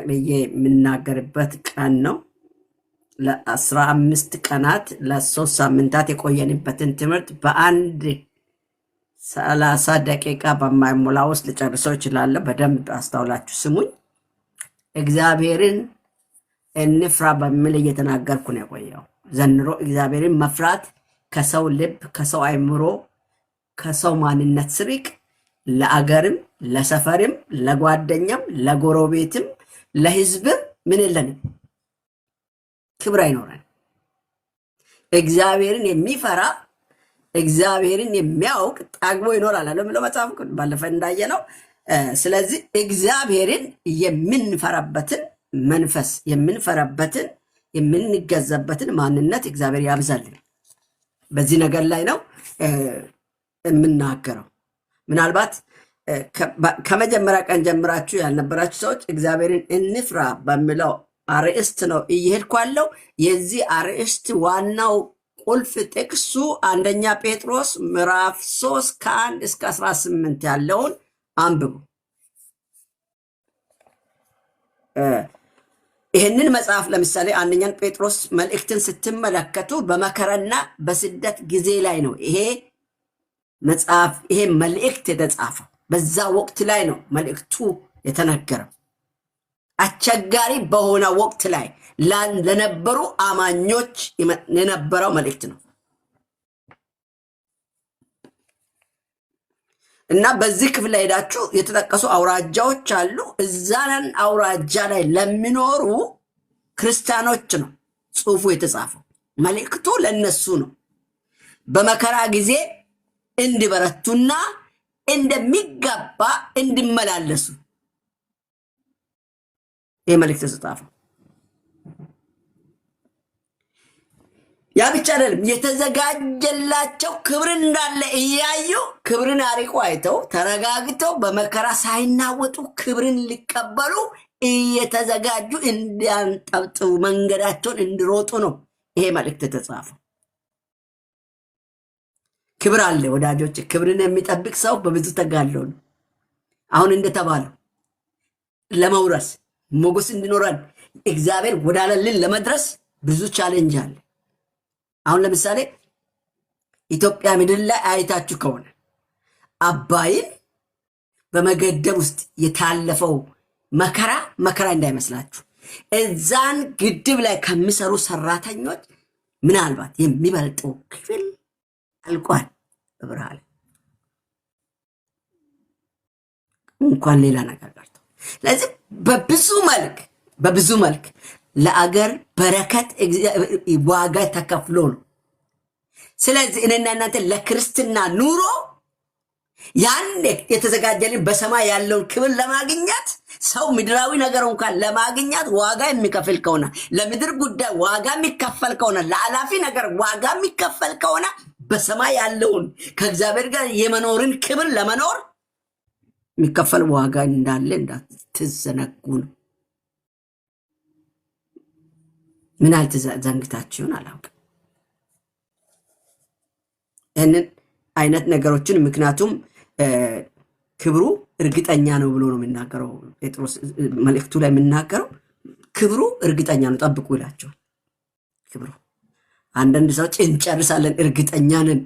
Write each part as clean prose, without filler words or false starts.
ጠቅልዬ የምናገርበት ቀን ነው። ለ15 ቀናት ለ3 ሳምንታት የቆየንበትን ትምህርት በአንድ 30 ደቂቃ በማይሞላ ውስጥ ልጨርሰው እችላለሁ። በደንብ አስተውላችሁ ስሙኝ። እግዚአብሔርን እንፍራ በሚል እየተናገርኩ ነው የቆየው። ዘንድሮ እግዚአብሔርን መፍራት ከሰው ልብ፣ ከሰው አይምሮ፣ ከሰው ማንነት ስሪቅ ለአገርም፣ ለሰፈርም፣ ለጓደኛም፣ ለጎረቤትም፣ ለህዝብም ምን የለንም፣ ክብር አይኖረን። እግዚአብሔርን የሚፈራ እግዚአብሔርን የሚያውቅ ጠግቦ ይኖራል አለ ብሎ መጽሐፍ ባለፈ እንዳየነው። ስለዚህ እግዚአብሔርን የምንፈራበትን መንፈስ የምንፈራበትን የምንገዛበትን ማንነት እግዚአብሔር ያብዛልን። በዚህ ነገር ላይ ነው የምናገረው። ምናልባት ከመጀመሪያ ቀን ጀምራችሁ ያልነበራችሁ ሰዎች እግዚአብሔርን እንፍራ በሚለው አርዕስት ነው እየሄድኩ ያለው። የዚህ አርዕስት ዋናው ቁልፍ ጥቅሱ አንደኛ ጴጥሮስ ምዕራፍ 3 ከ1 እስከ 18 ያለውን አንብቡ። ይህንን መጽሐፍ ለምሳሌ አንደኛን ጴጥሮስ መልእክትን ስትመለከቱ በመከራና በስደት ጊዜ ላይ ነው ይሄ መጽሐፍ ይሄ መልእክት የተጻፈው። በዛ ወቅት ላይ ነው መልእክቱ የተነገረው። አስቸጋሪ በሆነ ወቅት ላይ ለነበሩ አማኞች የነበረው መልእክት ነው እና በዚህ ክፍል ሄዳችሁ የተጠቀሱ አውራጃዎች አሉ። እዛን አውራጃ ላይ ለሚኖሩ ክርስቲያኖች ነው ጽሑፉ የተጻፈው። መልእክቱ ለነሱ ነው። በመከራ ጊዜ እንዲበረቱና እንደሚገባ እንዲመላለሱ ይህ መልእክት ተጻፈው። ያ ብቻ አይደለም፣ የተዘጋጀላቸው ክብር እንዳለ እያዩ ክብርን አሪቆ አይተው ተረጋግተው በመከራ ሳይናወጡ ክብርን ሊቀበሉ እየተዘጋጁ እንዲያንጠብጥቡ መንገዳቸውን እንዲሮጡ ነው ይሄ መልእክት የተጻፈው። ክብር አለ ወዳጆች። ክብርን የሚጠብቅ ሰው በብዙ ተጋድሎ ነው። አሁን እንደተባለው ለመውረስ ሞገስ እንዲኖረን እግዚአብሔር ወዳለልን ለመድረስ ብዙ ቻሌንጅ አለ። አሁን ለምሳሌ ኢትዮጵያ ምድር ላይ አይታችሁ ከሆነ አባይን በመገደብ ውስጥ የታለፈው መከራ እንዳይመስላችሁ። እዛን ግድብ ላይ ከሚሰሩ ሰራተኞች ምናልባት የሚበልጠው ክፍል አልቋል በብርሃን እንኳን ሌላ ነገር ቀርቶ። ስለዚህ በብዙ መልክ ለአገር በረከት ዋጋ ተከፍሎ ነው። ስለዚህ እኔና እናንተ ለክርስትና ኑሮ ያን የተዘጋጀልን በሰማይ ያለውን ክብር ለማግኘት ሰው ምድራዊ ነገር እንኳን ለማግኘት ዋጋ የሚከፍል ከሆነ ለምድር ጉዳይ ዋጋ የሚከፈል ከሆነ ለአላፊ ነገር ዋጋ የሚከፈል ከሆነ በሰማይ ያለውን ከእግዚአብሔር ጋር የመኖርን ክብር ለመኖር የሚከፈል ዋጋ እንዳለ እንዳትዘነጉ ነው። ምን አልተዘንግታችሁን አላውቅም ይህንን አይነት ነገሮችን። ምክንያቱም ክብሩ እርግጠኛ ነው ብሎ ነው የሚናገረው ጴጥሮስ መልእክቱ ላይ የሚናገረው። ክብሩ እርግጠኛ ነው፣ ጠብቁ ይላቸዋል። ክብሩ አንዳንድ ሰዎች እንጨርሳለን፣ እርግጠኛ ነን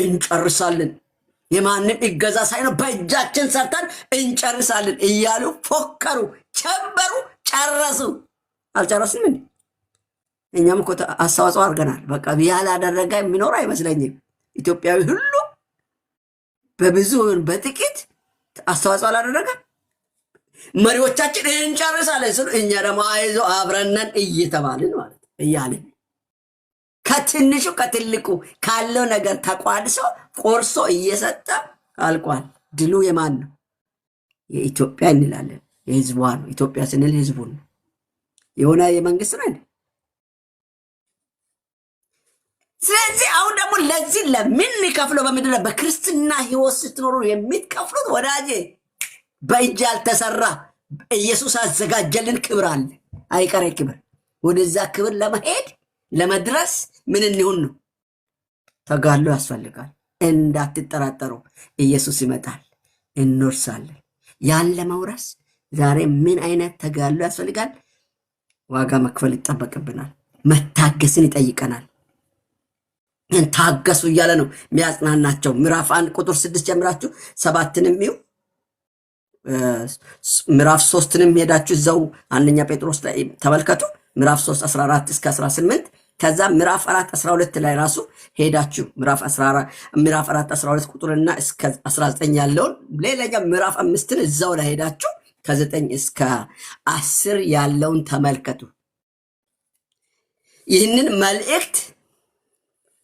እንጨርሳለን፣ የማንም እገዛ ሳይሆን በእጃችን ሰርተን እንጨርሳለን እያሉ ፎከሩ፣ ቸበሩ፣ ጨረሱ። አልጨረስንም እንዴ? እኛም እኮ አስተዋጽኦ አድርገናል። በቃ ያላደረገ የሚኖር አይመስለኝም። ኢትዮጵያዊ ሁሉ በብዙ በጥቂት አስተዋጽኦ አላደረገም። መሪዎቻችን እንጨርሳለን ስሉ እኛ ደግሞ አይዞ አብረነን እየተባልን ማለት እያልን ከትንሹ ከትልቁ ካለው ነገር ተቋድሶ ቆርሶ እየሰጠ አልቋል። ድሉ የማን ነው? የኢትዮጵያ እንላለን። የህዝቧ ነው። ኢትዮጵያ ስንል ህዝቡን ነው። የሆነ የመንግስት ነው። ስለዚህ አሁን ደግሞ ለዚህ ለምንከፍለው በምድር በክርስትና ህይወት ስትኖሩ የሚከፍሉት ወዳጄ በእጅ ያልተሰራ ኢየሱስ አዘጋጀልን ክብር አለ፣ አይቀሬ ክብር። ወደዛ ክብር ለመሄድ ለመድረስ ምን እንሁን ነው? ተጋድሎ ያስፈልጋል። እንዳትጠራጠሩ፣ ኢየሱስ ይመጣል፣ እንወርሳለን። ያን ለመውረስ ዛሬ ምን አይነት ተጋድሎ ያስፈልጋል? ዋጋ መክፈል ይጠበቅብናል። መታገስን ይጠይቀናል። ታገሱ እያለ ነው የሚያጽናናቸው። ምዕራፍ 1 ቁጥር 6 ጀምራችሁ 7ንም ይው ምዕራፍ 3ንም ሄዳችሁ እዛው አንደኛ ጴጥሮስ ላይ ተመልከቱ። ምዕራፍ 3 14 እስከ 18 ከዛ ምዕራፍ 4 12 ላይ ራሱ ሄዳችሁ ምዕራፍ 4 12 ቁጥርና እስከ 19 ያለውን ሌላኛ ምዕራፍ 5ን እዛው ላይ ሄዳችሁ ከ9 እስከ 10 ያለውን ተመልከቱ። ይህንን መልእክት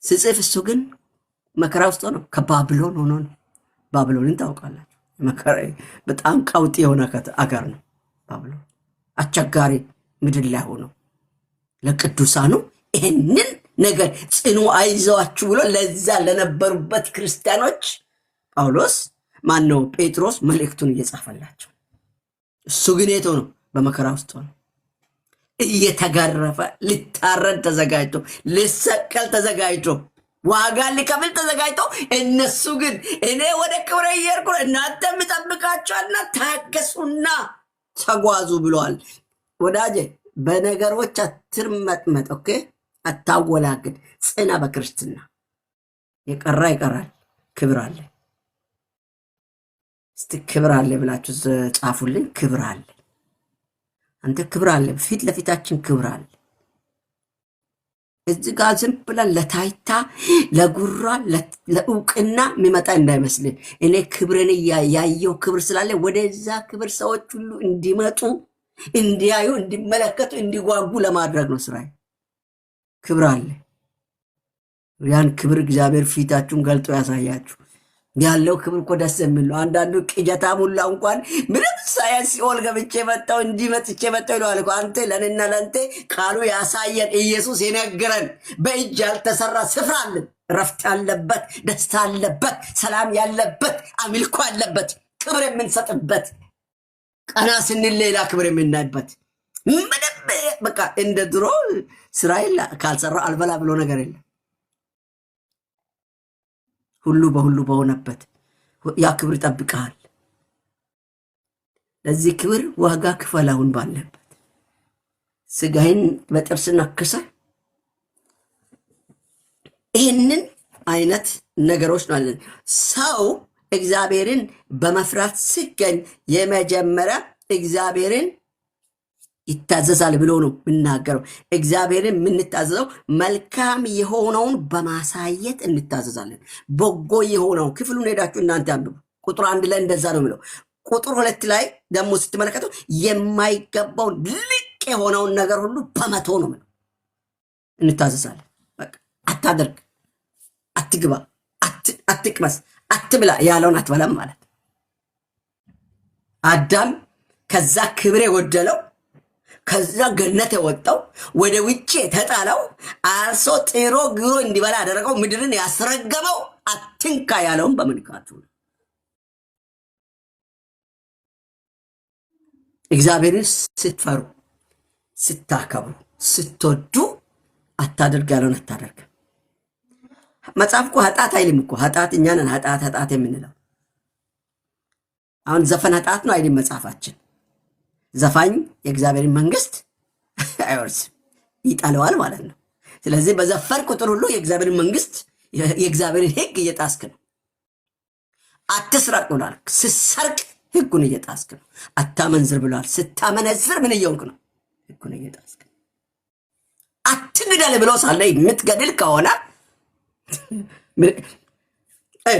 ስጽፍ እሱ ግን መከራ ውስጥ ነው፣ ከባቢሎን ሆኖ ነው። ባቢሎንን ታውቃላችሁ። መከራ በጣም ቀውጢ የሆነ አገር ነው ባቢሎን። አስቸጋሪ ምድር ላይ ሆኖ ለቅዱሳኑ ይህንን ነገር ጽኑ አይዟችሁ ብሎ ለዛ ለነበሩበት ክርስቲያኖች ጳውሎስ ማነው ጴጥሮስ መልእክቱን እየጻፈላቸው። እሱ ግን የት ሆኖ በመከራ ውስጥ ሆኖ እየተገረፈ ሊታረድ ተዘጋጅቶ ሊሰቀል ተዘጋጅቶ ዋጋ ሊከፍል ተዘጋጅቶ፣ እነሱ ግን እኔ ወደ ክብረ እየሄድኩ እናንተም እጠብቃችኋልና ታገሱና ተጓዙ ብለዋል። ወዳጄ በነገሮች አትርመጥመጥ። ኦኬ፣ አታወላግድ። ጽና በክርስትና። የቀራ ይቀራል። ክብር አለ። እስቲ ክብር አለ ብላችሁ ጻፉልኝ። ክብር አለ። አንተ ክብር አለ። ፊት ለፊታችን ክብር አለ። እዚህ ጋር ዝም ብለን ለታይታ ለጉራ ለእውቅና የሚመጣ እንዳይመስልን። እኔ ክብርን ያየው ክብር ስላለ ወደዛ ክብር ሰዎች ሁሉ እንዲመጡ፣ እንዲያዩ፣ እንዲመለከቱ፣ እንዲጓጉ ለማድረግ ነው ስራዬ። ክብር አለ። ያን ክብር እግዚአብሔር ፊታችሁን ገልጦ ያሳያችሁ። ያለው ክብር እኮ ደስ የሚል ነው። አንዳንዱ ቅጀታ ሙላ እንኳን ምንም ሳያንስ ሲኦል ገብቼ መጣሁ እንዲህ መጥቼ መጣሁ ይለዋል እኮ። አንተ ለእኔና ለአንተ ቃሉ ያሳየን ኢየሱስ የነገረን በእጅ ያልተሰራ ስፍራ አለን። ረፍት ያለበት፣ ደስታ ያለበት፣ ሰላም ያለበት፣ አምልኮ ያለበት፣ ክብር የምንሰጥበት፣ ቀና ስንል ሌላ ክብር የምናይበት፣ ምንም በቃ እንደ ድሮ ስራ የለ ካልሰራ አልበላ ብሎ ነገር የለም። ሁሉ በሁሉ በሆነበት ያ ክብር ይጠብቃል። ለዚህ ክብር ዋጋ ክፈል። አሁን ባለበት ስጋይን በጥርስ ነክሰህ ይህንን አይነት ነገሮች ነው። ሰው እግዚአብሔርን በመፍራት ሲገኝ የመጀመሪያ እግዚአብሔርን ይታዘዛል ብሎ ነው የምናገረው። እግዚአብሔርን የምንታዘዘው መልካም የሆነውን በማሳየት እንታዘዛለን። በጎ የሆነው ክፍሉን ሄዳችሁ እናንተ አንብቡ። ቁጥር 1 ላይ እንደዛ ነው የሚለው። ቁጥር 2 ላይ ደግሞ ስትመለከቱ የማይገባውን ልቅ የሆነውን ነገር ሁሉ በመቶ ነው የሚለው። እንታዘዛለን። በቃ አታደርግ፣ አትግባ፣ አትቅመስ፣ አትብላ ያለውን አትበላም ማለት። አዳም ከዛ ክብር የጎደለው ከዛ ገነት የወጣው ወደ ውጭ የተጣለው አርሶ ጥሮ ግሮ እንዲበላ ያደረገው ምድርን ያስረገመው አትንካ ያለውን በመንካቱ ነው። እግዚአብሔርን ስትፈሩ፣ ስታከብሩ፣ ስትወዱ አታደርግ ያለውን አታደርግ። መጽሐፍ እኮ ኃጢአት አይልም እኮ። ኃጢአት እኛ ነን ኃጢአት የምንለው። አሁን ዘፈን ኃጢአት ነው አይልም መጽሐፋችን። ዘፋኝ የእግዚአብሔርን መንግስት አይወርስም፣ ይጠለዋል ማለት ነው። ስለዚህ በዘፈን ቁጥር ሁሉ የእግዚአብሔርን መንግስት የእግዚአብሔርን ሕግ እየጣስክ ነው። አትስረቅ ብሏል። ስትሰርቅ ሕጉን እየጣስክ ነው። አታመንዝር ብሏል። ስታመነዝር ምን እየሆንክ ነው? ሕጉን እየጣስክ ነው። አትግደል ብሎ ሳለ የምትገድል ከሆነ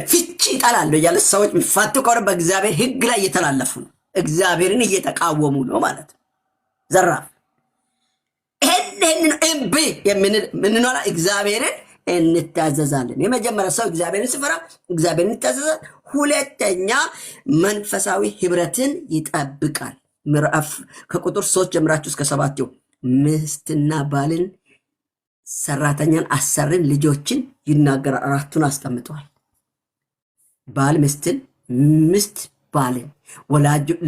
ፍቺ ይጠላሉ እያለ ሰዎች የሚፋቱ ከሆነ በእግዚአብሔር ሕግ ላይ እየተላለፉ ነው። እግዚአብሔርን እየተቃወሙ ነው ማለት ነው። ዘራፍ ይህንን እምቢ የምንኖራ እግዚአብሔርን እንታዘዛለን። የመጀመሪያ ሰው እግዚአብሔርን ሲፈራ እግዚአብሔርን ይታዘዛል። ሁለተኛ መንፈሳዊ ህብረትን ይጠብቃል። ምዕራፍ ከቁጥር 3 ጀምራችሁ እስከ 7 ሚስትና ባልን፣ ሰራተኛን፣ አሰርን፣ ልጆችን ይናገራል። አራቱን አስቀምጠዋል። ባል ሚስትን፣ ሚስት ባልን፣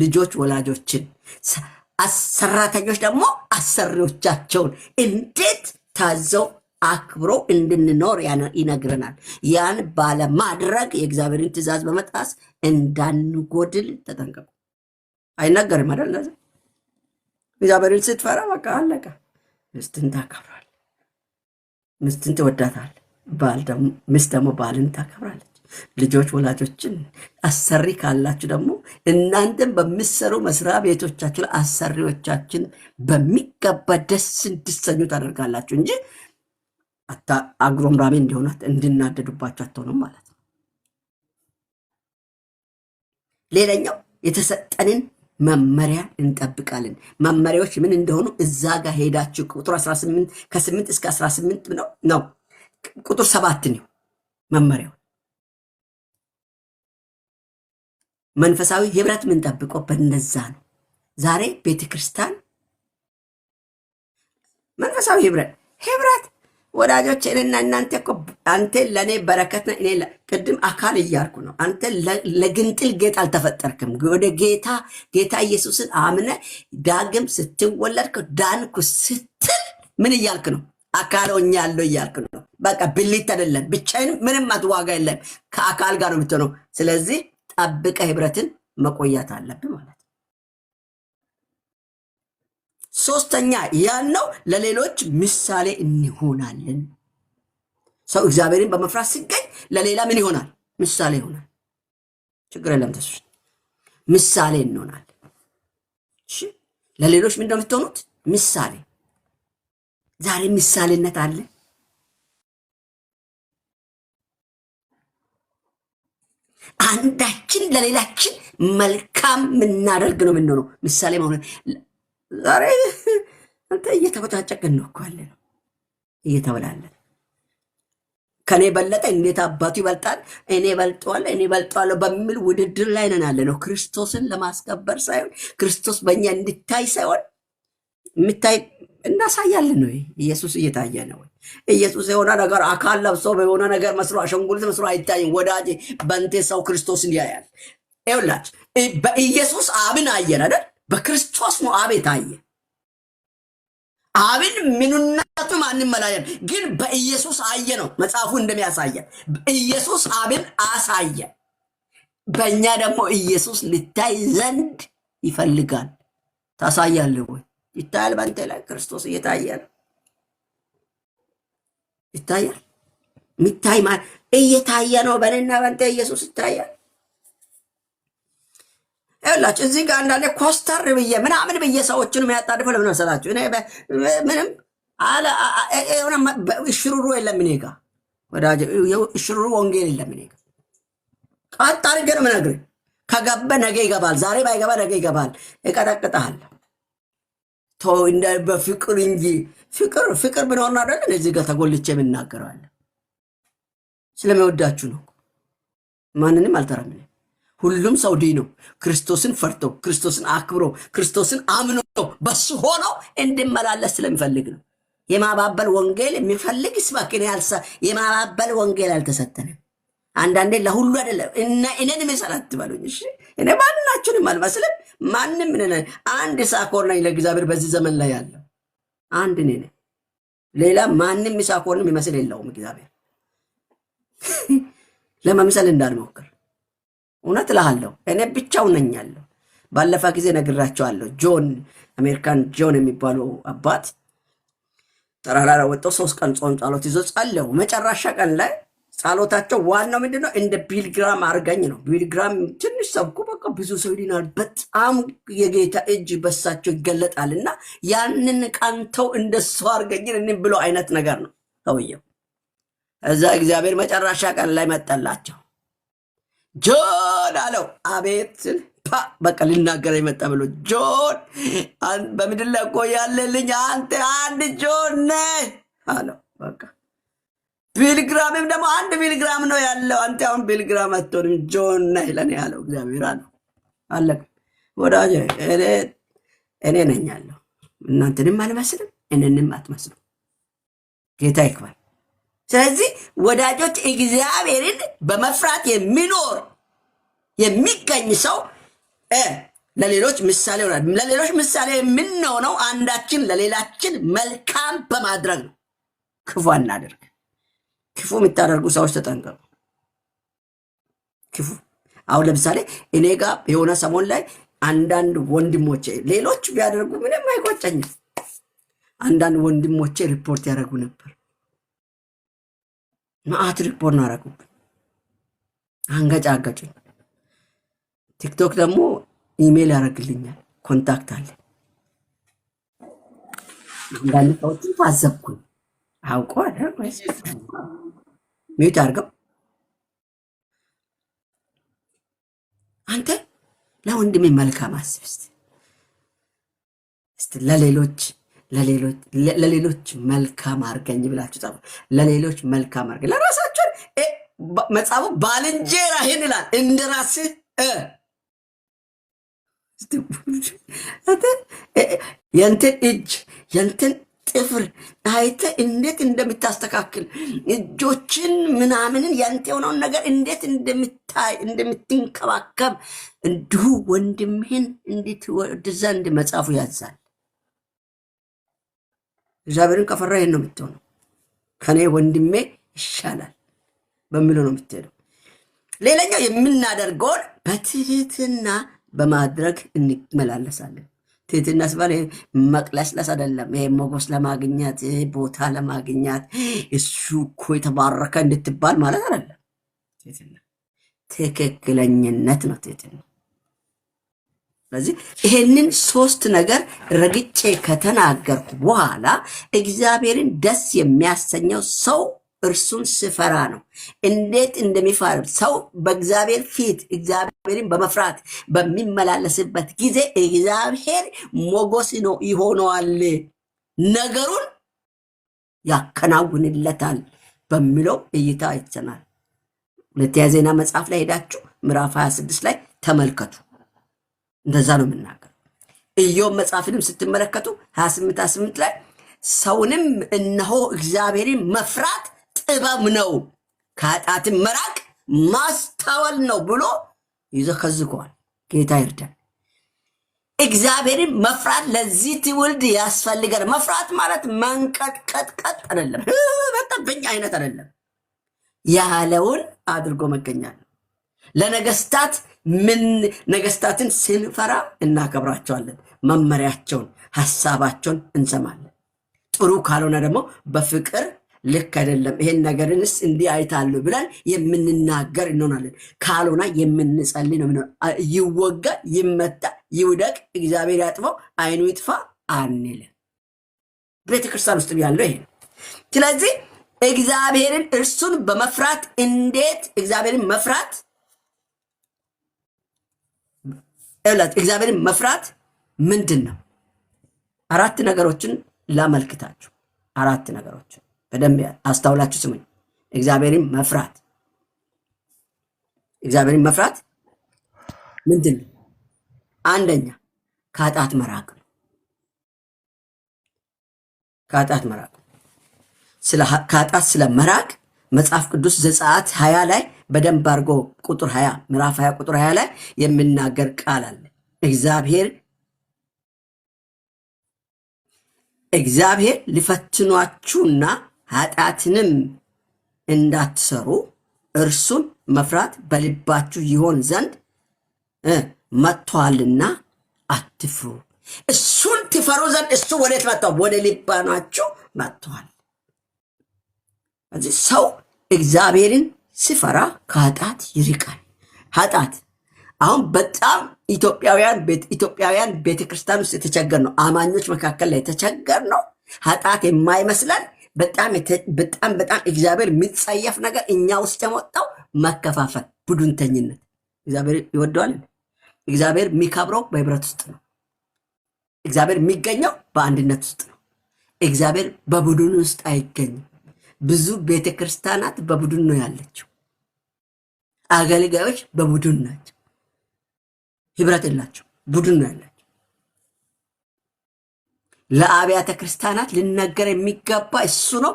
ልጆች ወላጆችን፣ ሰራተኞች ደግሞ አሰሪዎቻቸውን እንዴት ታዘው አክብሮ እንድንኖር ይነግረናል። ያን ባለማድረግ የእግዚአብሔርን ትእዛዝ በመጣስ እንዳንጎድል ተጠንቀቁ። አይነገርም አይደል? እንደዚህ እግዚአብሔርን ስትፈራ በቃ አለቀ። ሚስትን ታከብራል፣ ሚስትን ትወዳታል። ሚስት ደግሞ ባልን ታከብራለች። ልጆች ወላጆችን፣ አሰሪ ካላችሁ ደግሞ እናንተም በሚሰሩ መስሪያ ቤቶቻችሁ ላይ አሰሪዎቻችን በሚገባ ደስ እንዲሰኙ ታደርጋላችሁ እንጂ አጉረምራሚ እንዲሆናት እንድናደዱባቸው አትሆኑም ማለት ነው። ሌላኛው የተሰጠንን መመሪያ እንጠብቃለን። መመሪያዎች ምን እንደሆኑ እዛ ጋር ሄዳችሁ ቁጥር 18 ከ8 እስከ 18 ነው ቁጥር 7 ነው መመሪያው። መንፈሳዊ ህብረት ምን ጠብቀው በነዛ ነው። ዛሬ ቤተክርስቲያን መንፈሳዊ ህብረት ወዳጆች፣ እኔና እናንተ እኮ አንተ ለእኔ በረከት ነህ። እኔ ቅድም አካል እያልኩ ነው። አንተ ለግንጥል ጌጥ አልተፈጠርክም። ወደ ጌታ ኢየሱስን አምነ ዳግም ስትወለድክ ዳንኩ ስትል ምን እያልክ ነው? አካል ሆኛለሁ እያልክ ነው። በቃ ብልት አይደለም። ብቻዬን ምንም አትዋጋ የለም። ከአካል ጋር ነው የምትሆነው። ስለዚህ ጠብቀ ህብረትን መቆያት አለብህ ማለት ነው። ሶስተኛ ያልነው ለሌሎች ምሳሌ እንሆናለን። ሰው እግዚአብሔርን በመፍራት ሲገኝ ለሌላ ምን ይሆናል? ምሳሌ ይሆናል። ችግር የለም። ተስፋ ምሳሌ እንሆናለን። እሺ፣ ለሌሎች ምንድነው የምትሆኑት? ምሳሌ። ዛሬ ምሳሌነት አለ። አንዳችን ለሌላችን መልካም ምናደርግ ነው የምንሆነው። ምሳሌ መሆን ዛሬ አንተ እየተበጫጨቅን ነው እኮ ያለ ነው፣ እየተበላለን። ከኔ በለጠ እንዴት አባቱ ይበልጣል፣ እኔ በልጠዋለሁ በሚል ውድድር ላይ ነን ያለ ነው። ክርስቶስን ለማስከበር ሳይሆን ክርስቶስ በእኛ እንድታይ ሳይሆን የምታይ እናሳያለን ነው። ኢየሱስ እየታየ ነው። ኢየሱስ የሆነ ነገር አካል ለብሶ በሆነ ነገር መስሎ አሸንጉሊት መስሎ አይታይም። ወዳጄ በእንቴ ሰው ክርስቶስን ያያል። ይኸውላችሁ በኢየሱስ አብን አየን አይደል? በክርስቶስ ነው አብ የታየ። አብን ምንነቱ ማንም መላየም፣ ግን በኢየሱስ አየ ነው መጽሐፉ እንደሚያሳየን። ኢየሱስ አብን አሳየ። በእኛ ደግሞ ኢየሱስ ልታይ ዘንድ ይፈልጋል። ታሳያለህ ወይ? ይታያል። በአንተ ላይ ክርስቶስ እየታየ ነው። ይታያል። ሚታይ ማለት እየታየ ነው። በእኔና በአንተ ኢየሱስ ይታያል። ይኸውላችሁ እዚህ ጋር አንዳንዴ ኮስተር ብዬ ምናምን ብዬ ሰዎችን የሚያጣድፈው ለምን መሰላችሁ? እኔ ምንም የሆነ ሽሩሩ የለም እኔ ጋ ወዳጄ፣ ሽሩሩ ወንጌል የለም እኔ ጋ። ቀጥ አድርጌ ነው የምነግርህ። ከገባ ነገ ይገባል፣ ዛሬ ባይገባ ነገ ይገባል። እቀጠቅጥሃለሁ። ተው እንደ በፍቅር እንጂ ፍቅር ብኖርና አይደል እዚህ ጋር ተጎልቼ የምናገረዋለሁ። ስለሚወዳችሁ ነው። ማንንም አልተራም። ሁሉም ሰው ነው ክርስቶስን ፈርቶ ክርስቶስን አክብሮ ክርስቶስን አምኖ በሱ ሆኖ እንድመላለስ ስለሚፈልግ ነው። የማባበል ወንጌል የሚፈልግ ስባክን ያልሳ የማባበል ወንጌል አልተሰጠንም። አንዳንዴ ለሁሉ አይደለም እና እኔን መሰላት ባሉኝ። እሺ እኔ ማንናችሁንም አልመስልም። ማንም እኔ አንድ ሳኮር ነኝ ለእግዚአብሔር በዚህ ዘመን ላይ ያለው አንድ እኔ ነኝ። ሌላ ማንም ሳኮርንም ይመስል የለውም እግዚአብሔር። ለመምሰል እንዳልሞክር እውነት እልሃለሁ፣ እኔ ብቻው ነኝ ያለው። ባለፈ ጊዜ ነግራቸዋለሁ። አሜሪካን ጆን የሚባሉ አባት ተራራ ወጥተው 3 ቀን ጾም ጸሎት ይዞ ጸለዩ። መጨረሻ ቀን ላይ ጸሎታቸው ዋናው ምንድነው? እንደ ቢልግራም አርገኝ ነው። ቢልግራም ትንሽ ሰብኩ፣ በቃ ብዙ ሰው ይድናል፣ በጣም የጌታ እጅ በሳቸው ይገለጣልና ያንን ቀንተው እንደሱ አርገኝን ብሎ አይነት ነገር ነው ሰውየው። እዛ እግዚአብሔር መጨረሻ ቀን ላይ መጣላቸው። ጆን አለው። አቤት በቃ ልናገር የመጣ ብሎ ጆን በምድር ላይ እኮ ያለልኝ አንተ አንድ ጆን ነህ አለው። በቃ ቢልግራምም ደግሞ አንድ ቢልግራም ነው ያለው። አንተ አሁን ቢልግራም አትሆንም ጆን ነህ ለኔ ያለው እግዚአብሔር አለው። አለቀ ወዳጄ፣ እኔ ነኝ ያለው። እናንተንም አልመስልም፣ እኔንም አትመስሉም። ጌታ ይክበር። ስለዚህ ወዳጆች እግዚአብሔርን በመፍራት የሚኖር የሚገኝ ሰው ለሌሎች ምሳሌ ይሆናል። ለሌሎች ምሳሌ የምንሆነው አንዳችን ለሌላችን መልካም በማድረግ ነው። ክፉ አናደርግ። ክፉ የምታደርጉ ሰዎች ተጠንቀቁ። ክፉ አሁን ለምሳሌ እኔ ጋር የሆነ ሰሞን ላይ አንዳንድ ወንድሞቼ ሌሎች ቢያደርጉ ምንም አይቆጨኝም። አንዳንድ ወንድሞቼ ሪፖርት ያደርጉ ነበር። ማአት ሪፖርት ነው ያደረጉብኝ። አንገጫገጩኝ። ቲክቶክ ደግሞ ኢሜል ያደርግልኛል። ኮንታክት አለ። አንዳንድ ሰዎችን ታዘብኩኝ። አውቆ ሚዩት አድርገው አንተ ለወንድሜ መልካም አስብ እስቲ ለሌሎች መልካም አርገኝ ብላችሁ ጻፉ። ለሌሎች መልካም አርገኝ። ለራሳችሁ መጽሐፉ ባልንጀራህን ይላል እንደራስህ የንተን እጅ የንተን ጥፍር አይተ እንዴት እንደምታስተካክል እጆችን ምናምንን ያንተ የሆነውን ነገር እንዴት እንደምታይ እንደምትንከባከብ እንዲሁ ወንድምህን እንድትወድ ዘንድ መጽሐፉ ያዛል። እግዚአብሔርን ከፈራ ይሄን ነው የምትሆነው። ከኔ ወንድሜ ይሻላል በሚለው ነው የምትሄደው። ሌላኛው የምናደርገውን በትህትና በማድረግ እንመላለሳለን። ትህትና ሲባል መቅለስለስ አይደለም። ይሄ ሞገስ ለማግኘት ቦታ ለማግኘት እሱ እኮ የተባረከ እንድትባል ማለት አይደለም። ትህትና ትክክለኝነት ነው ትህትና። ስለዚህ ይሄንን ሶስት ነገር ረግጬ ከተናገርኩ በኋላ እግዚአብሔርን ደስ የሚያሰኘው ሰው እርሱን ስፈራ ነው። እንዴት እንደሚፈራ ሰው በእግዚአብሔር ፊት እግዚአብሔርን በመፍራት በሚመላለስበት ጊዜ እግዚአብሔር ሞገስ ነው ይሆነዋል፣ ነገሩን ያከናውንለታል በሚለው እይታ አይተናል። ሁለተኛ ዜና መጽሐፍ ላይ ሄዳችሁ ምዕራፍ 26 ላይ ተመልከቱ። እንደዛ ነው የምናገር። ኢዮብ መጽሐፍንም ስትመለከቱ 28 ላይ ሰውንም እነሆ እግዚአብሔርን መፍራት ጥበብ ነው፣ ከኃጢአትም መራቅ ማስተዋል ነው ብሎ ይዘከዝከዋል። ጌታ ይርዳል። እግዚአብሔርን መፍራት ለዚህ ትውልድ ያስፈልጋል። መፍራት ማለት መንቀጥቀጥቀጥ አይደለም፣ በጠብኝ አይነት አይደለም። ያለውን አድርጎ መገኛል። ለነገስታት ነገስታትን ስንፈራ እናከብራቸዋለን። መመሪያቸውን ሐሳባቸውን እንሰማለን። ጥሩ ካልሆነ ደግሞ በፍቅር ልክ አይደለም ይሄን ነገርንስ እንዲህ አይታሉ ብለን የምንናገር እንሆናለን። ካልሆነ የምንጸልይ ነው። ይወጋ፣ ይመታ፣ ይውደቅ፣ እግዚአብሔር ያጥፋው፣ አይኑ ይጥፋ አንልም። ቤተክርስቲያን ውስጥ ያለው ይሄ ነው። ስለዚህ እግዚአብሔርን እርሱን በመፍራት እንዴት እግዚአብሔርን መፍራት እግዚአብሔርን መፍራት ምንድን ነው? አራት ነገሮችን ላመልክታችሁ። አራት ነገሮችን በደንብ አስተውላችሁ ስሙኝ። እግዚአብሔርን መፍራት ምንድን ነው? አንደኛ ከኃጢአት መራቅ ነው። ከኃጢአት መራቅ ከኃጢአት ስለ መራቅ መጽሐፍ ቅዱስ ዘጸአት 20 ላይ በደንብ አድርጎ ቁጥር 20 ምዕራፍ 20 ቁጥር 20 ላይ የሚናገር ቃል አለ። እግዚአብሔር ሊፈትኗችሁና ኃጢአትንም እንዳትሰሩ እርሱን መፍራት በልባችሁ ይሆን ዘንድ መጥቷልና አትፍሩ። እሱን ትፈሩ ዘንድ እሱ ወዴት መጥቷል? ወደ ልባናችሁ መጥቷል። ስለዚህ ሰው እግዚአብሔርን ሲፈራ ከኃጢአት ይርቃል። ኃጢአት አሁን በጣም ኢትዮጵያውያን ቤተክርስቲያን ውስጥ የተቸገር ነው። አማኞች መካከል ላይ የተቸገር ነው። ኃጢአት የማይመስለን በጣም እግዚአብሔር የሚጸየፍ ነገር እኛ ውስጥ የመጣው መከፋፈል፣ ቡድንተኝነት። እግዚአብሔር ይወደዋል። እግዚአብሔር የሚከብረው በህብረት ውስጥ ነው። እግዚአብሔር የሚገኘው በአንድነት ውስጥ ነው። እግዚአብሔር በቡድን ውስጥ አይገኝም። ብዙ ቤተክርስቲያናት በቡድን ነው ያለችው። አገልጋዮች በቡድን ናቸው። ህብረት የላቸው፣ ቡድን ነው ያላቸው። ለአብያተ ክርስቲያናት ልነገር የሚገባ እሱ ነው።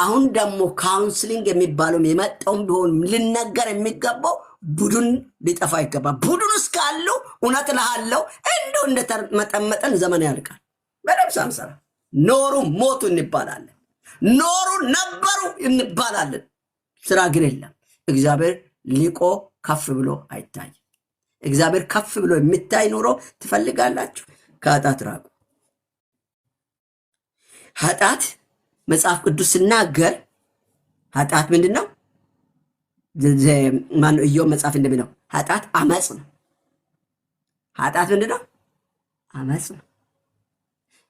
አሁን ደግሞ ካውንስሊንግ የሚባለው የመጣውን ቢሆን ልነገር የሚገባው ቡድን ሊጠፋ ይገባ። ቡድን ውስጥ ካሉ እውነት እልሃለሁ እንዲሁ እንደተመጠመጠን ዘመን ያልቃል። በደምብ ሳንሰራ ኖሩ ሞቱ እንባላለን፣ ኖሩ ነበሩ እንባላለን። ስራ ግን የለም። እግዚአብሔር ሊቆ ከፍ ብሎ አይታይም። እግዚአብሔር ከፍ ብሎ የሚታይ ኑሮ ትፈልጋላችሁ? ከኃጢአት ራቁ። ኃጢአት መጽሐፍ ቅዱስ ሲናገር ኃጢአት ምንድን ነው? ማነው ኢዮብ መጽሐፍ እንደሚለው ኃጢአት አመፅ ነው። ኃጢአት ምንድን ነው? አመፅ ነው።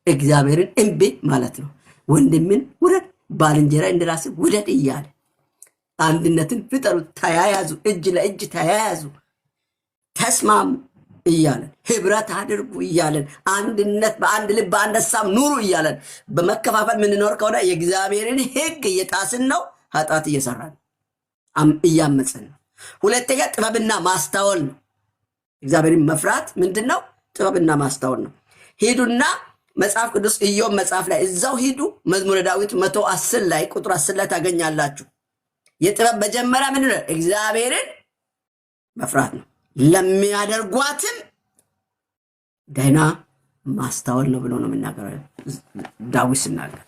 እግዚአብሔርን እምቢ ማለት ነው። ወንድምን ውደድ፣ ባልንጀራ እንደራስህ ውደድ እያለ አንድነትን ፍጠሩ፣ ተያያዙ፣ እጅ ለእጅ ተያያዙ፣ ተስማሙ እያለን ህብረት አድርጉ እያለን አንድነት በአንድ ልብ በአንድ ሀሳብ ኑሩ እያለን በመከፋፈል የምንኖር ከሆነ የእግዚአብሔርን ሕግ እየጣስን ነው። ኃጢአት እየሰራን እያመፅን ነው። ሁለተኛ ጥበብና ማስተዋል ነው። እግዚአብሔርን መፍራት ምንድን ነው? ጥበብና ማስተዋል ነው። ሂዱና መጽሐፍ ቅዱስ ኢዮብ መጽሐፍ ላይ እዛው ሂዱ። መዝሙረ ዳዊት 110 ላይ ቁጥር 10 ላይ ታገኛላችሁ። የጥበብ መጀመሪያ ምንድን ነው? እግዚአብሔርን መፍራት ነው። ለሚያደርጓትም ደህና ማስተዋል ነው ብሎ ነው የሚናገረው ዳዊት ሲናገር።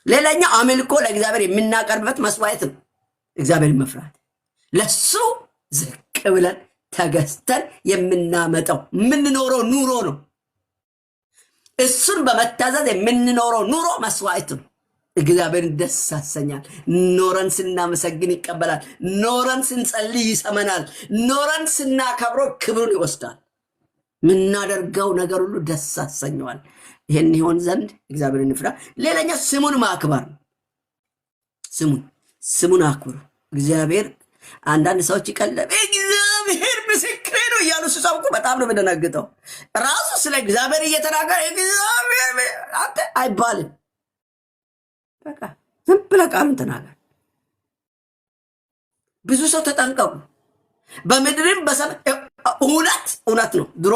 ሌላኛው አምልኮ ለእግዚአብሔር የምናቀርብበት መስዋዕት ነው። እግዚአብሔርን መፍራት ለሱ ዝቅ ብለን ተገዝተን የምናመጣው የምንኖረው ኑሮ ነው። እሱን በመታዘዝ የምንኖረው ኑሮ መስዋዕት ነው። እግዚአብሔርን ደስ ያሰኛል። ኖረን ስናመሰግን ይቀበላል። ኖረን ስንጸልይ ይሰመናል። ኖረን ስናከብረው ክብሩን ይወስዳል። የምናደርገው ነገር ሁሉ ደስ ያሰኘዋል። ይህን ይሆን ዘንድ እግዚአብሔርን እንፍራ። ሌላኛው ስሙን ማክበር ነው። ስሙን አክብሩ። እግዚአብሔር አንዳንድ ሰዎች ይቀለብ እግዚአብሔር ምስክሬ ነው እያሉ ሲሰብኩ በጣም ነው የምደነግጠው። ራሱ ስለ እግዚአብሔር እየተናገረ እግዚአብሔር አንተ አይባልም። በቃ ዝም ብለህ ቃሉን ተናገር። ብዙ ሰው ተጠንቀቁ። በምድርም በሰማይ እውነት ነው። ድሮ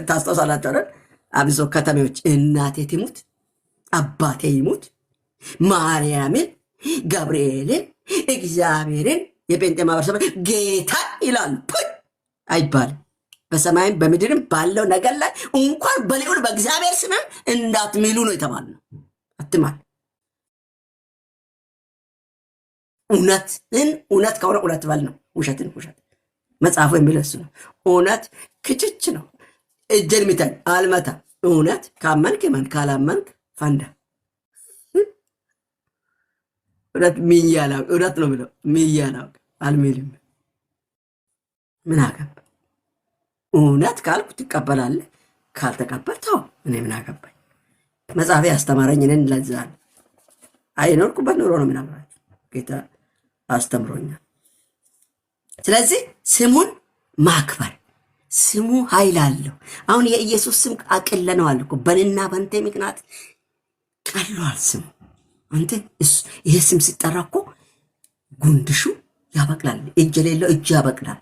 ታስታውሳላችሁ አይደል? አብሶ ከተሜዎች እናቴ ትሙት አባቴ ይሙት ማርያምን፣ ገብርኤልን፣ እግዚአብሔርን የጴንጤ ማህበረሰብ ጌታ ይላሉ አይባልም። በሰማይም በምድርም ባለው ነገር ላይ እንኳን በልዑል በእግዚአብሔር ስምም እንዳትምሉ ነው የተባልነው። አትማል። እውነትን እውነት ከሆነ እውነት በል ነው፣ ውሸትን ውሸት። መጽሐፉ የሚለው እሱ ነው። እውነት ክችች ነው። እጄን ሚተን አልመታ። እውነት ካመንክ መን፣ ካላመንክ ፈንዳ። እውነት ሚያላው እውነት ነው ብለው ሚያላው አልሚልም። ምን አገባ? እውነት ካልኩ ትቀበላለህ፣ ካልተቀበል ተው። እኔ ምን አገባኝ? መጽሐፌ ያስተማረኝ እኔን ለዛል አይኖርኩበት ኑሮ ነው ምናምራችሁ ጌታ አስተምሮኛል። ስለዚህ ስሙን ማክበር፣ ስሙ ኃይል አለው። አሁን የኢየሱስ ስም አቅለነዋል እኮ በእኔና በአንተ ምክንያት ቀሏል ስሙ። አንተ ይሄ ስም ሲጠራ እኮ ጉንድሹ ያበቅላል፣ እጅ የሌለው እጅ ያበቅላል።